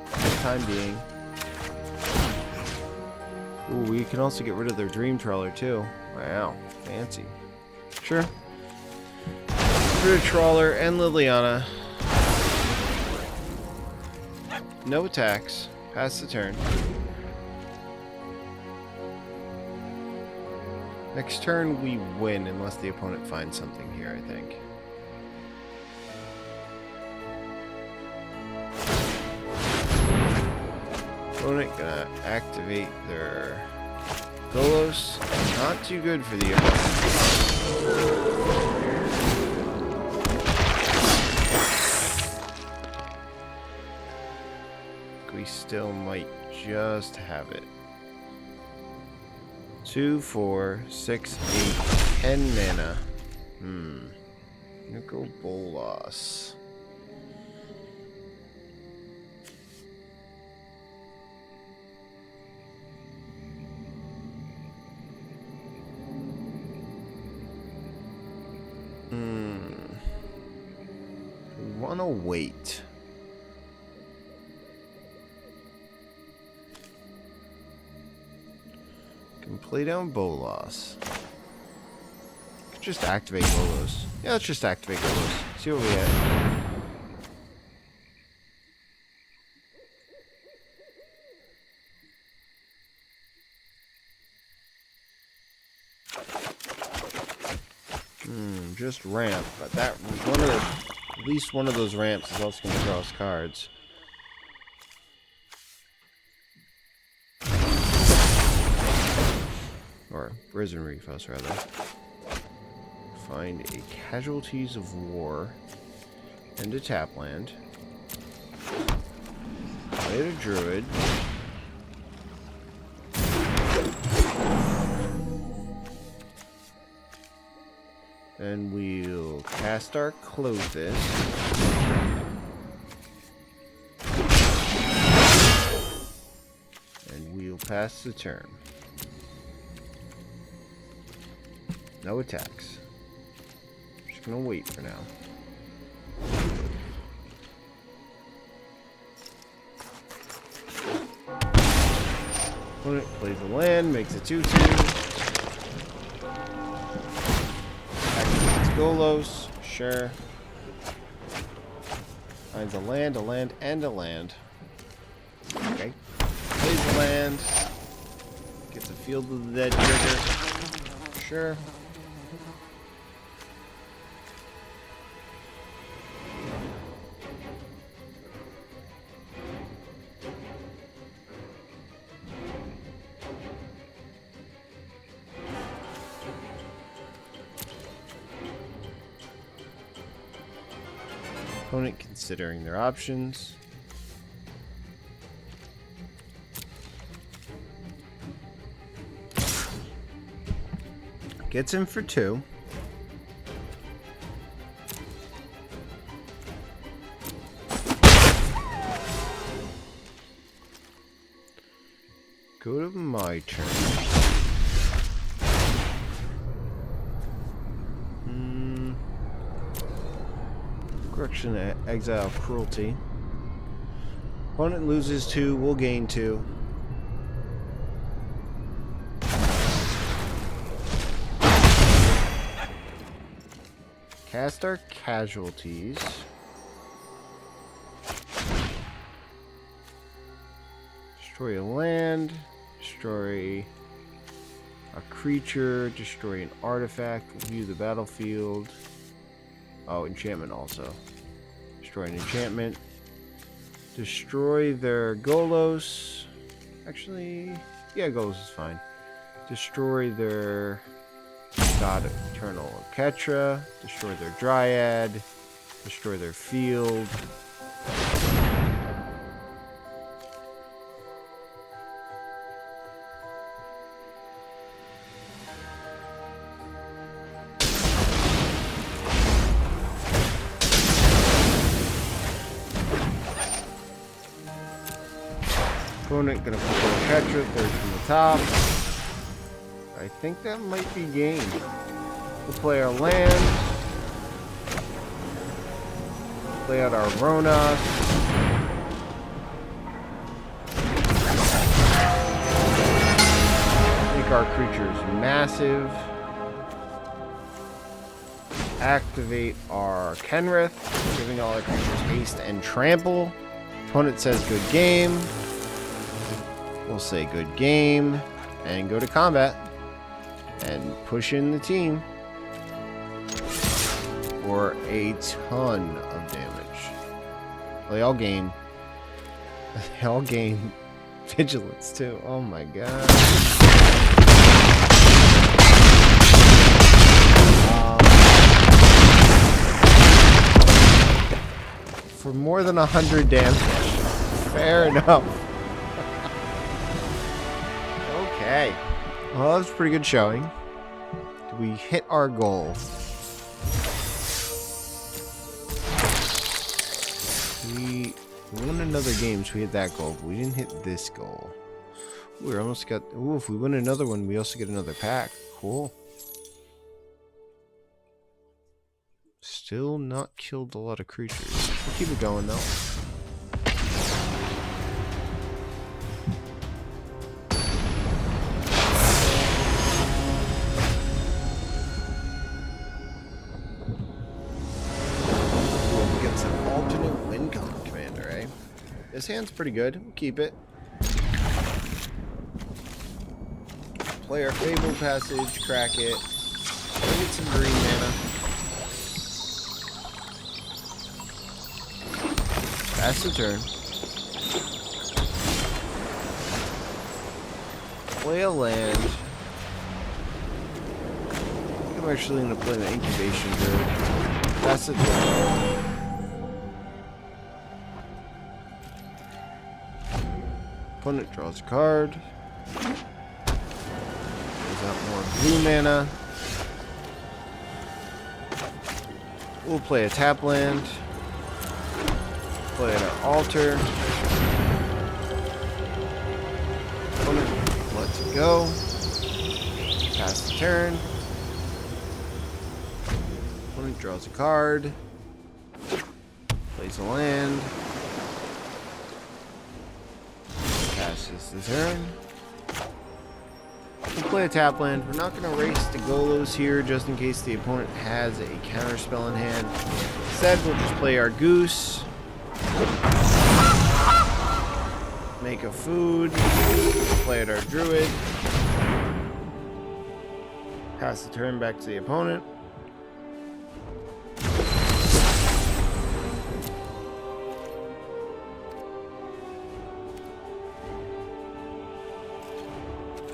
For the time being. Ooh, we can also get rid of their dream trawler too. Wow, fancy. Sure. Get rid of trawler and Liliana. No attacks. Pass the turn. Next turn we win unless the opponent finds something here, I think. Opponent gonna activate their Golos. Not too good for the opponent. We still might just have it. 2, 4, 6, 8, 10 mana. Nicol Bolas. We wanna wait. Can play down Bolas. Could just activate Golos. Yeah, let's just activate Golos. See what we have. Just ramp, but that one of the, at least one of those ramps is also going to draw us cards. Or Risen Refus, rather. Find a Casualties of War and a tap land. Play a Druid. Then we'll cast our Clothis. And we'll pass the turn. No attacks. Just gonna wait for now. Opponent plays a land, makes a 2/2. Golos, sure. Finds a land, and a land. Okay. Plays a land. Gets a Field of the Dead trigger. Sure. Opponent considering their options. Gets him for 2. Go to my turn. Correction, exile cruelty. Opponent loses 2, we'll gain 2. Cast our casualties. Destroy a land, destroy a creature, destroy an artifact, view the battlefield. Oh, enchantment also. Destroy an enchantment. Destroy their Golos. Actually, yeah, Golos is fine. Destroy their God Eternal Ketra. Destroy their Dryad. Destroy their field. Opponent gonna put Petra, third from the top. I think that might be game. We'll play our land. Play out our Rona. Make our creatures massive. Activate our Kenrith, giving all our creatures haste and trample. Opponent says good game. We'll say good game and go to combat and push in the team for a ton of damage. They all gain. They all gain vigilance too. Oh my god. For more than 100 damage. Fair enough. Okay. Well, that was a pretty good showing. Did we hit our goal? We won another game, so we hit that goal, but we didn't hit this goal. Ooh, we almost got... Ooh, if we win another one, we also get another pack. Cool. Still not killed a lot of creatures. We'll keep it going, though. This hand's pretty good. We'll keep it. Play our Fable Passage, crack it. We'll get some green mana. Pass the turn. Play a land. I think I'm actually going to play the Incubation Druid. Pass the turn. Opponent draws a card. Plays out more blue mana. We'll play a tap land. Play at our altar. Opponent lets it go. Pass the turn. Opponent draws a card. Plays a land. Passes the turn. We'll play a tap land. We're not going to race to Golos here just in case the opponent has a counter spell in hand. Instead, we'll just play our Goose. Make a food. Play at our Druid. Pass the turn back to the opponent.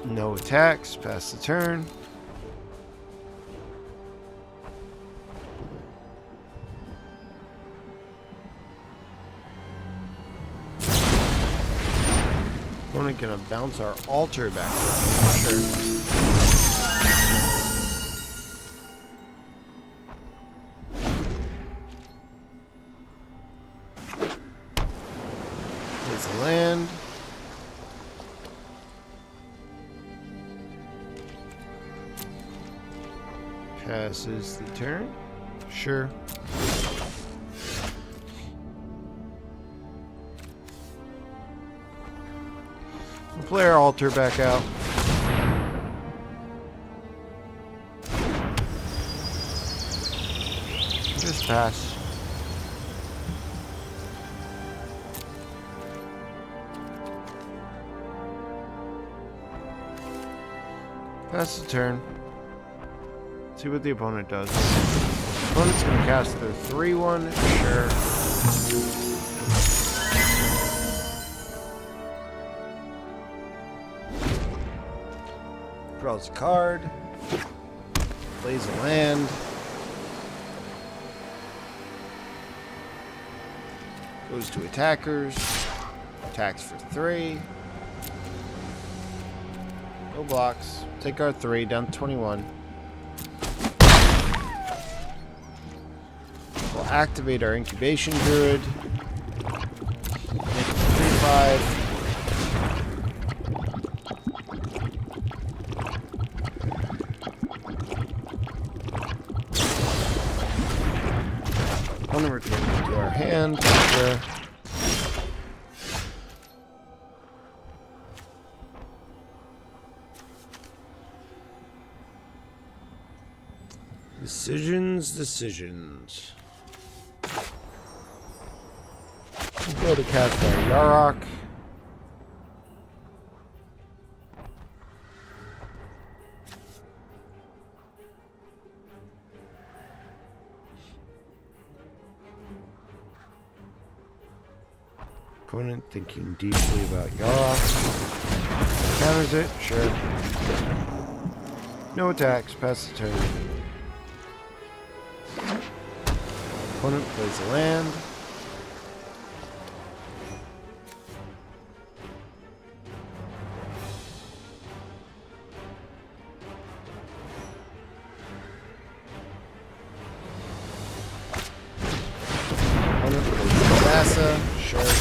No attacks, pass the turn. Opponent gonna bounce our altar back. Sure. Plays a land. Passes the turn. Sure. We'll play our altar back out. Just pass. Pass the turn. See what the opponent does. Opponent's gonna cast their 3/1. Sure. Draws a card. Plays a land. Goes to attackers. Attacks for 3. No blocks. Take our 3 down to 21. We'll activate our Incubation Druid. Make it 3/5. hand. Sure. Decisions. Go to cast our Yarok. Opponent thinking deeply about Yarok. Counters it, sure. No attacks, pass the turn. Opponent plays a land. Opponent plays Assassin, sure.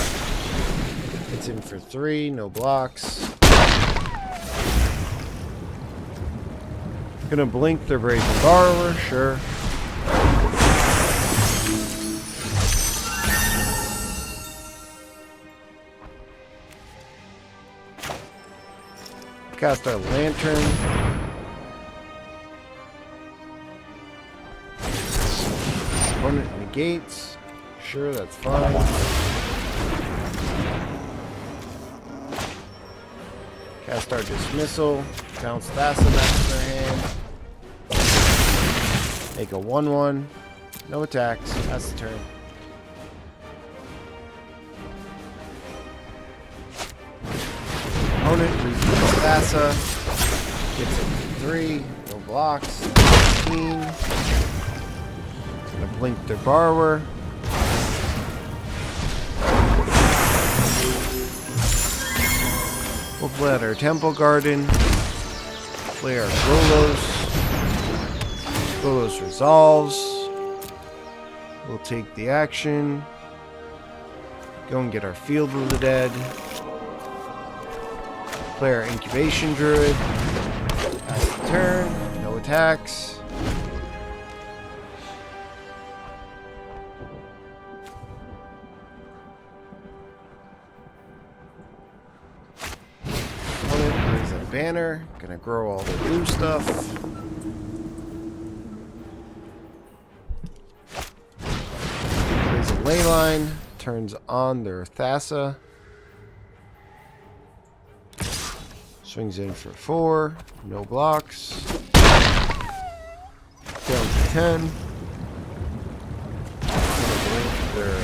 Hits him for 3, no blocks. Gonna blink the Brazen Borrower, sure. Cast our Lantern. Opponent negates. Sure, that's fine. Cast our Dismissal. Bounce Thassa back to their hand. Make a 1/1. No attacks. That's the turn. Opponent repeats Thassa. Gets it 3. No blocks. 15. Gonna blink their Borrower. We'll play out our Temple Garden. Play our Golos. Golos resolves. We'll take the action. Go and get our Field of the Dead. Play our Incubation Druid. Pass the turn. No attacks. Banner, gonna grow all the blue stuff. Plays a Leyline, turns on their Thassa. Swings in for 4, no blocks. Down to 10. Their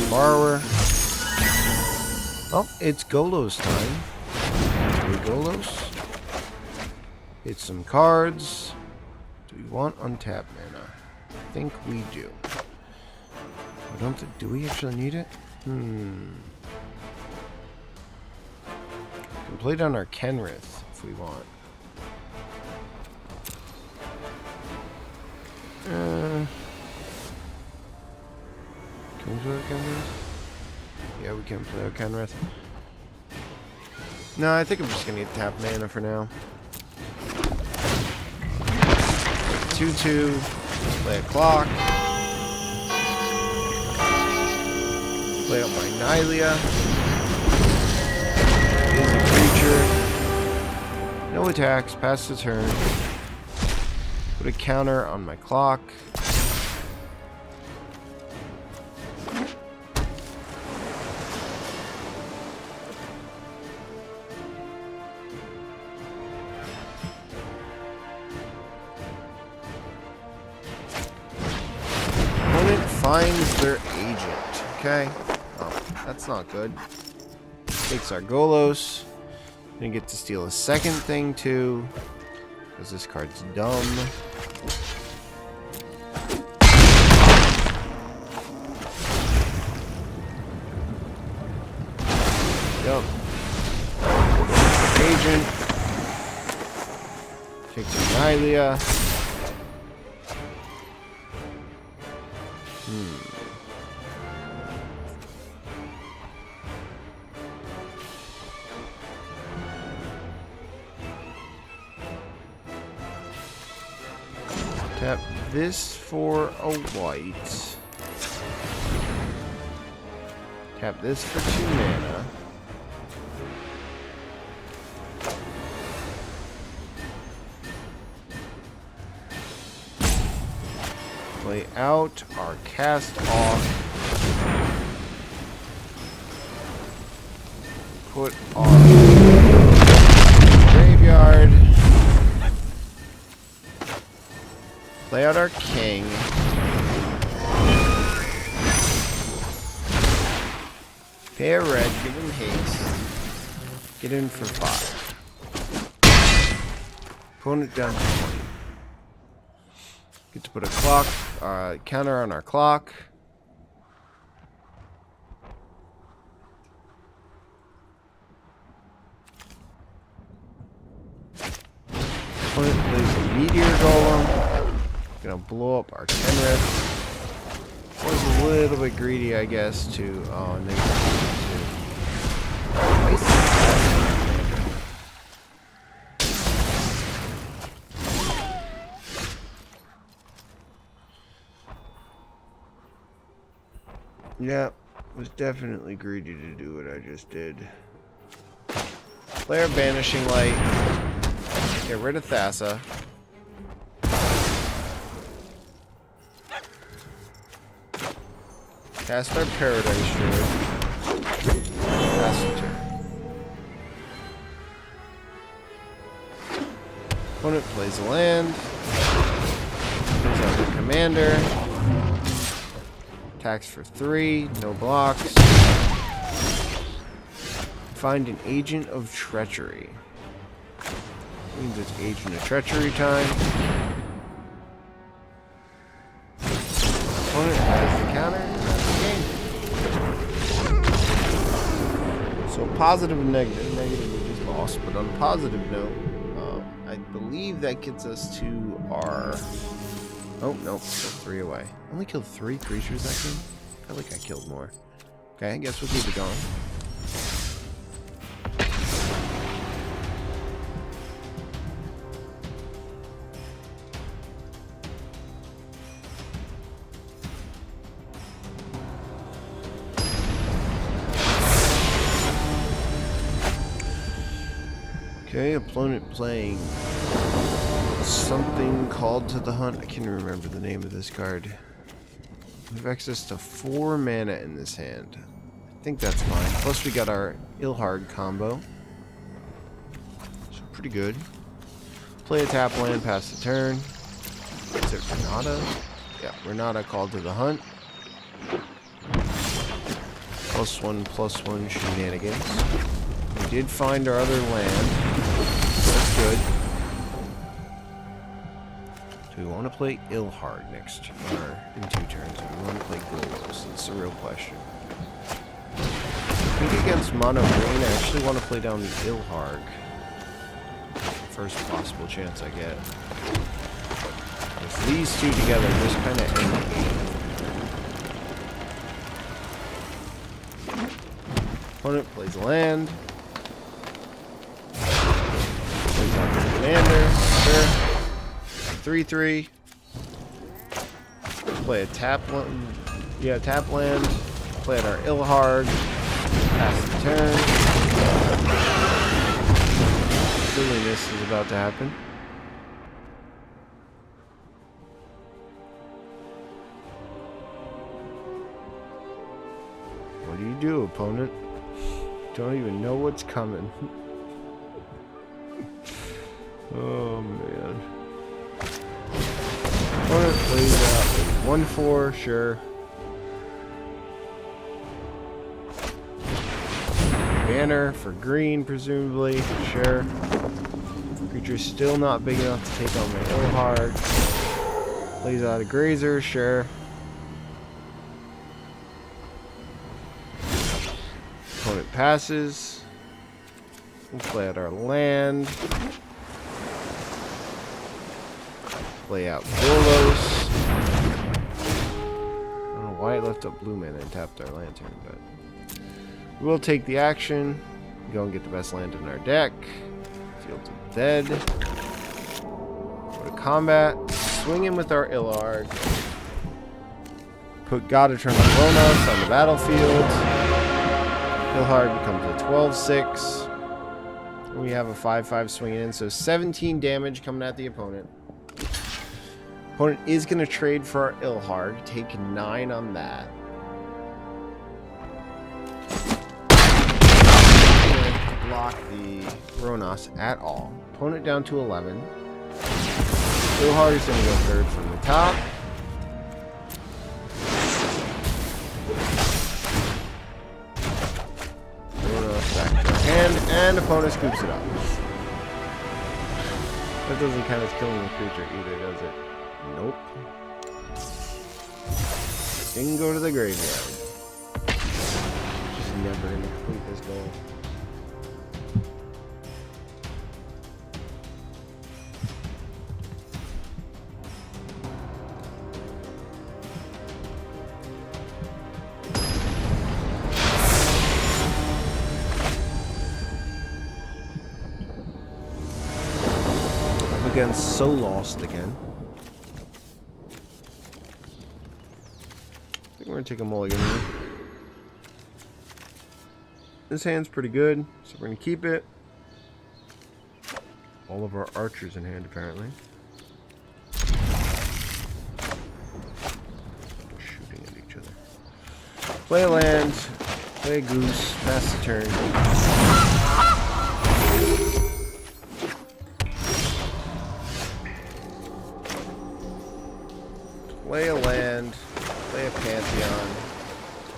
Borrower. Oh, it's Golos time. Golos. Hit some cards. Do we want untapped mana? I think we do. I don't think, do we actually need it? Can play down our Kenrith if we want. Can we play our Kenrith? Yeah, we can play our Kenrith. No, I think I'm just gonna need tap mana for now. 2/2. Play a clock. Play out my Nylea. Is a creature. No attacks. Pass the turn. Put a counter on my clock. Finds their agent. Okay. Oh, that's not good. Takes our Golos. Gonna get to steal a second thing too. Because this card's dumb. Yep. Agent. Takes our Nylea. Tap this for a white. Tap this for 2 mana. Play out our cast off. Put our graveyard. Play out our king. Pay a red, give him haste. Get in for 5. Opponent down to 20. Get to put a clock, counter on our clock. Opponent plays a meteor golem. Gonna blow up our 10 rift. Was a little bit greedy, I guess, to and then yeah, was definitely greedy to do what I just did. Play our Banishing Light. Get rid of Thassa. Cast our Paradise Druid. Pass the turn. Opponent plays a land. Plays out the commander. Attacks for 3. No blocks. Find an Agent of Treachery. Means it's Agent of Treachery time. Opponent has the counter. So positive and negative. Negative we just lost, but on a positive note, I believe that gets us to our... Oh, nope, still 3 away. Only killed 3 creatures that game? I feel like I killed more. Okay, I guess we'll keep it going. Okay, opponent playing something called to the hunt. I can't remember the name of this card. We have access to 4 mana in this hand. I think that's fine. Plus we got our Ilhard combo. So pretty good. Play a tap land, pass the turn. Is it Renata? Yeah, Renata called to the hunt. +1/+1 shenanigans. We did find our other land. That's good. Do we want to play Ilhard next or in 2 turns? Or do we want to play Golos? That's the real question. I think against mono green, I actually want to play down the Ilhard. First possible chance I get. With these 2 together, just kind of end the game. Opponent plays land. Plays out the commander. Sure. 3/3. Play a tap land. Yeah, tap land. Play at our Ilhard. Pass the turn. Silliness is about to happen. What do you do, opponent? Don't even know what's coming. Oh man. Opponent plays out 1/4, sure. Banner for green, presumably, sure. Creature's still not big enough to take on my Ilhard. Plays out a Grazer, sure. Opponent passes. We'll play out our land. Play out Golos. I don't know why it left up blue mana and tapped our lantern, but we'll take the action. Go and get the best land in our deck. Field of Dead. Go to combat. Swing in with our Ilhard. Put God Eternal Lonos on the battlefield. Ilhard becomes a 12-6. We have a 5-5 swinging in, so 17 damage coming at the opponent. Opponent is going to trade for our Ilhard. Take 9 on that. Block the Ronos at all. Opponent down to 11. Ilhard is going to go third from the top. Ronos back to our hand, and opponent scoops it up. That doesn't count as killing the creature either, does it? Nope. Didn't go to the graveyard. Just never going to complete this goal. Against So Lost again. I think we're gonna take a mulligan here. This hand's pretty good, so we're gonna keep it. All of our archers in hand, apparently. Shooting at each other. Play a land, play a goose, pass the turn. Play a land, play a Pantheon,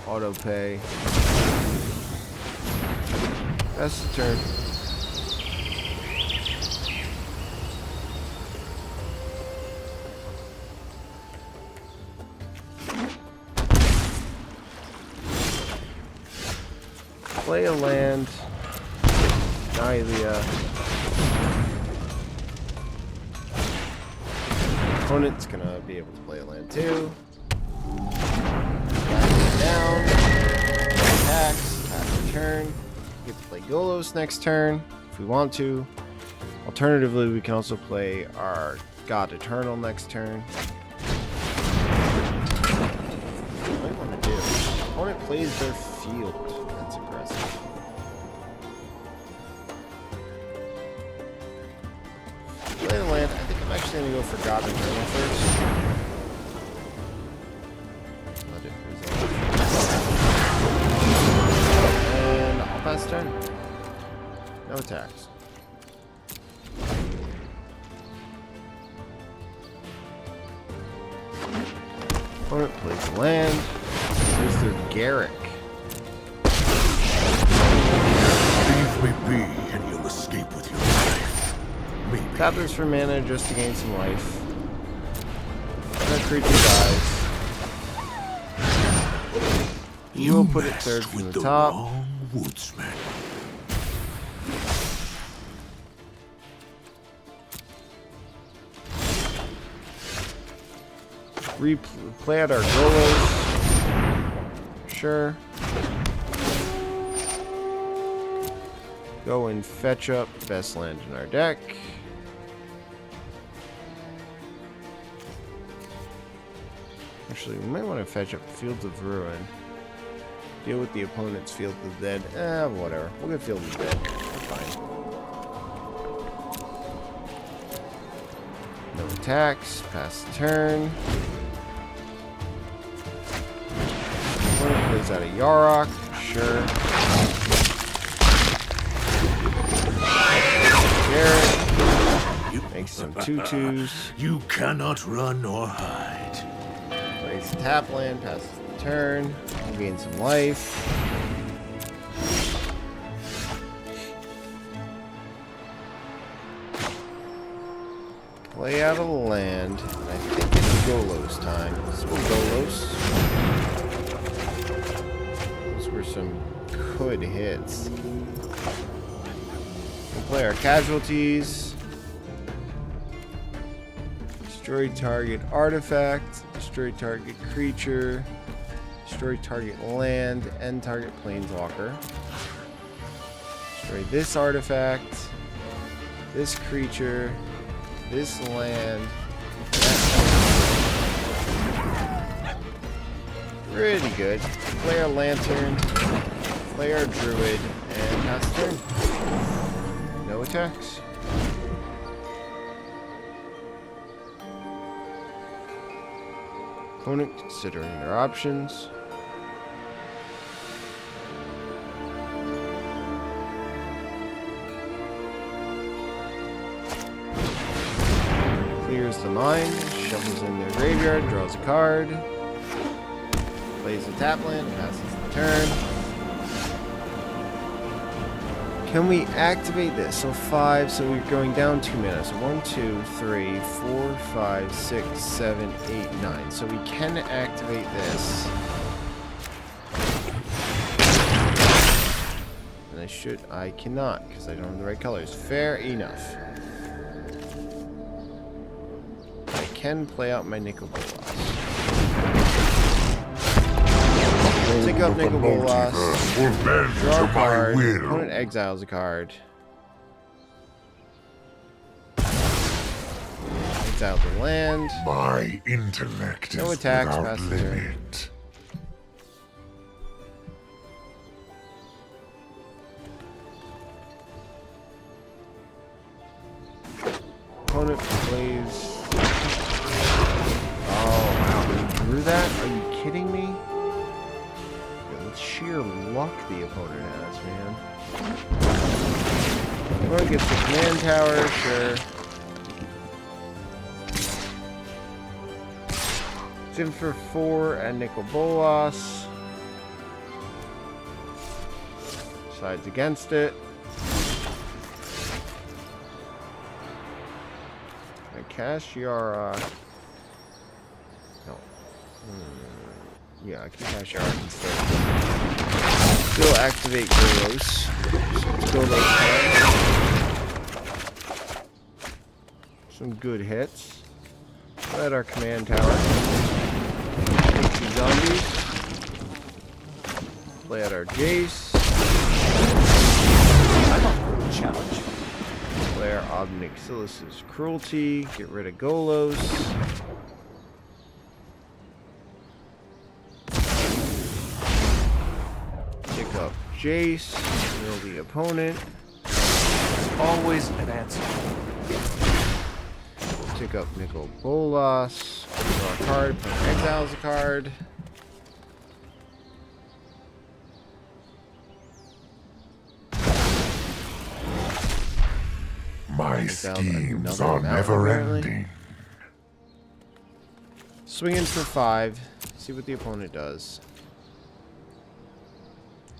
auto pay. That's the turn. Play a land, Nylea. Opponent's gonna be able to play a land too. Down. Attacks. Pass the turn. We get to play Golos next turn if we want to. Alternatively, we can also play our God Eternal next turn. What do I want to do? Opponent plays their field. That's aggressive. Play the land. I think I'm actually going to go for God Eternal first. Let it resolve. And I'll pass turn. No attacks. Opponent plays land. Plays their Garrick. Leave me be, and you'll escape with your life. Maybe. Tap this for mana just to gain some life. That creature dies. You will put it third from the top. Wrong woodsman. Play out our Golos. Sure. Go and fetch up best land in our deck. Actually, we might want to fetch up Fields of Ruin. Deal with the opponent's Field of the Dead. Whatever. We'll get Field of the Dead. Fine. No attacks. Pass the turn. Opponent plays out a Yarok. Sure. Garrett. Makes some 2/2s. You cannot run or hide. Plays tap land, passes the turn. We'll gain some life. Play out a land. And I think it's Golos time. This will Golos. Those were some good hits. We'll play our casualties. Destroy target artifact. Destroy target creature. Destroy target land. End target planeswalker. Destroy this artifact. This creature. This land. Pretty good. Play our lantern. play our druid and pass turn. No attacks. Opponent considering their options. Clears the mind, shovels in their graveyard, draws a card, plays a tap land, passes the turn. Can we activate this? So 5, so we're going down 2 mana. So 1, 2, 3, 4, 5, 6, 7, 8, 9. So we can activate this. And I cannot, because I don't have the right colors. Fair enough. I can play out my Nicol Bolas. Take up Nicol Bolas. Draw a card. Opponent exiles a card. Exile the land. My intellect No is attacks, without pass the turn. limit. Opponent plays. Oh wow, he drew that? Are you kidding me? The sheer luck the opponent has, man. Opponent gets the command tower, sure. It's in for 4 and Nicol Bolas. Sides against it. I cast Yara. No. Yeah, I can cast Yara instead. Still activate Golos. So let's go those cards. Some good hits. Let our command tower. Take 2 zombies. Play out our Jace. I'm up for a challenge. Play our Obnixilis' Cruelty. Get rid of Golos. Pick up Jace. Kill the opponent. Always an answer. Pick up Nicol Bolas. Draw a card. Exiles a card. My Exiled schemes another are mountain, never apparently. ending. Swinging for 5. See what the opponent does.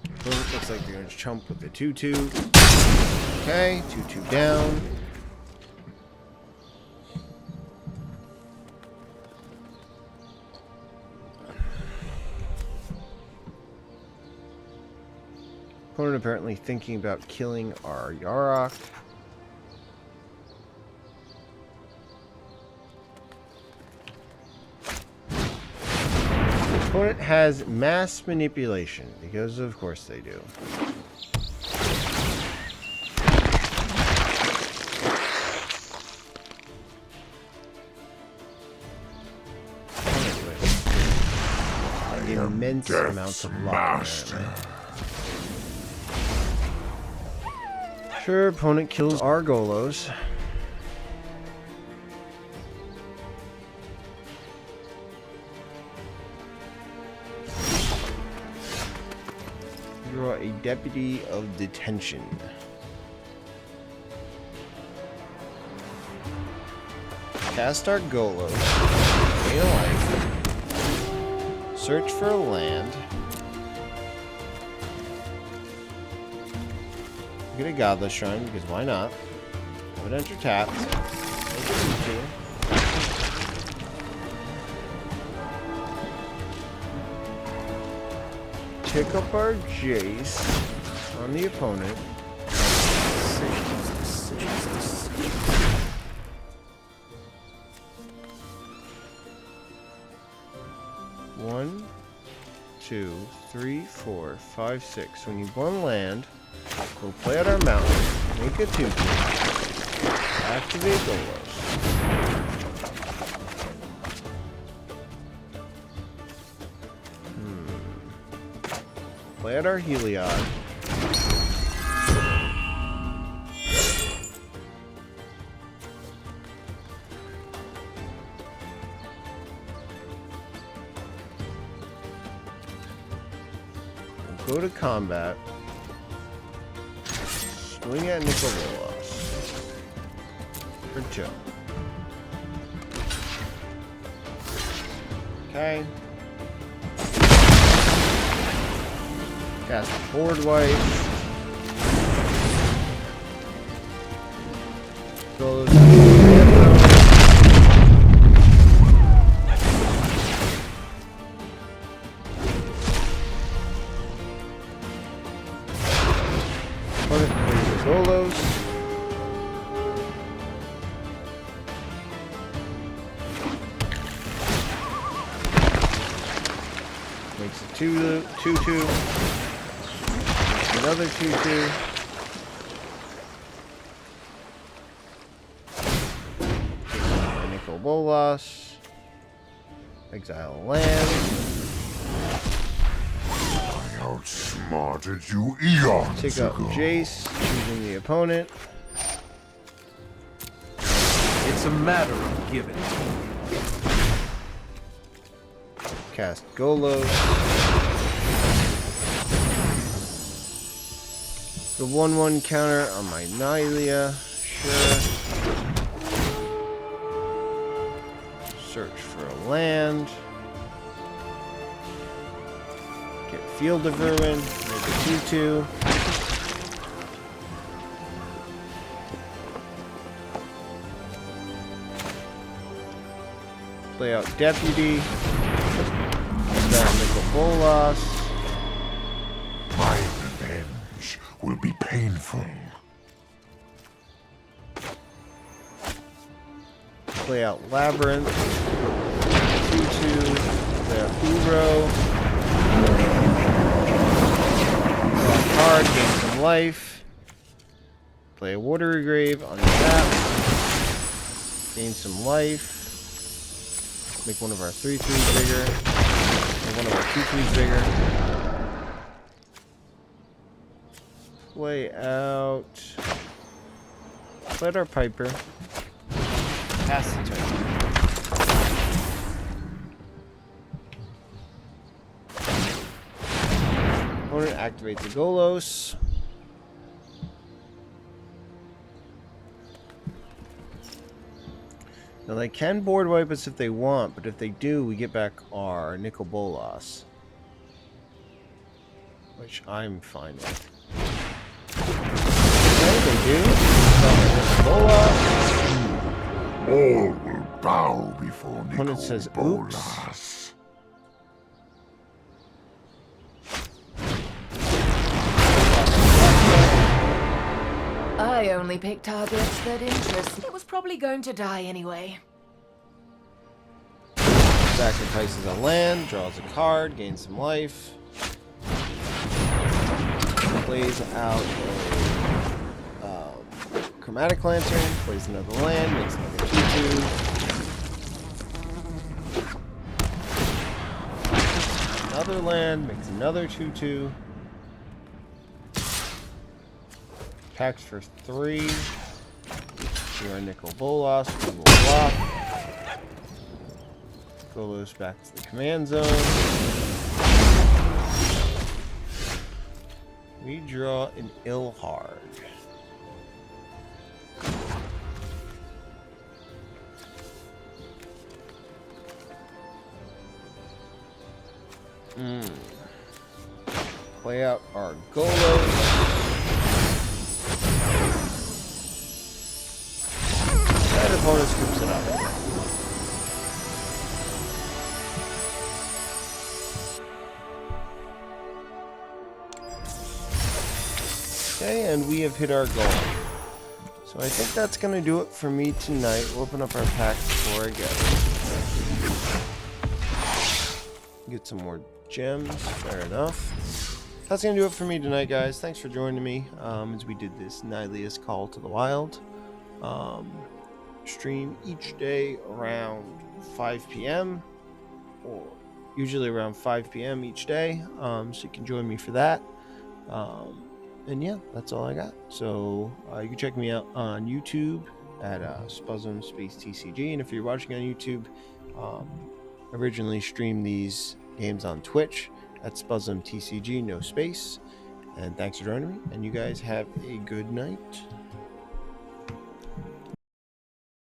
Opponent looks like they're going to chump with the 2-2. Okay, 2-2 down. Opponent apparently thinking about killing our Yarok. Opponent has mass manipulation, because of course they do. Immense amounts of luck. Master. Apparently. Sure, opponent kills our Golos. Draw a Deputy of Detention. Cast our Golos. Gain a life. Search for a land. Get a Godless Shrine, because why not? Would enter tapped. Pick up our Jace on the opponent. One, 2, 3, 4, 5, 6. We need 1 land. We'll play out our mountain. Make a 2-2. Activate Golos. Play out our Heliod. We'll go to combat. Swing at Nylea for Joe. Okay. Cast board wipe. Goes Golos. Makes a 2/2. Another 2/2. Nicol Bolas. Exile land. I outsmarted you eons Take up ago. Jace, choosing the opponent. It's a matter of give and take. Cast Golos. The 1/1 counter on my Nylea. Sure. Search for a land. Get Field of Ruin. Make a 2/2. Play out Deputy. Down Nicol Bolas. My revenge will be painful. Play out Labyrinth. 2/2. Play out Uro. Draw a card, gain some life. Play a Watery Grave on your tap. Gain some life. Make one of our 3/3s bigger. Or one of our 2/3s bigger. Play out. Play out our Piper. Pass the turn. Opponent activates the Golos. Now they can board wipe us if they want, but if they do, we get back our Nicol Bolas. Which I'm fine with. Okay, they do. Bolas. All will bow before Opponent Nicol says, oops. Bolas. I only pick targets that interest. It was probably going to die anyway. Sacrifices a land, draws a card, gains some life. Plays out a Chromatic Lantern, plays another land, makes another 2/2. Another land, makes another 2/2. Attacks for 3. We are Nicol Bolas, we will block. Golos back to the command zone. We draw an Ilhard. Play out our Golos. That opponent scoops it up. Okay, and we have hit our goal. So I think that's going to do it for me tonight. We'll open up our packs before I go. Get some more gems. Fair enough. That's going to do it for me tonight, guys. Thanks for joining me as we did this Nylea's Call to the Wild. Stream each day around 5 p.m. or usually around 5 p.m. each day, so you can join me for that. And yeah, that's all I got. So you can check me out on YouTube at Spuzzem Space TCG, and if you're watching on YouTube, originally streamed these games on Twitch at Spuzzem TCG, no space. And thanks for joining me, and you guys have a good night.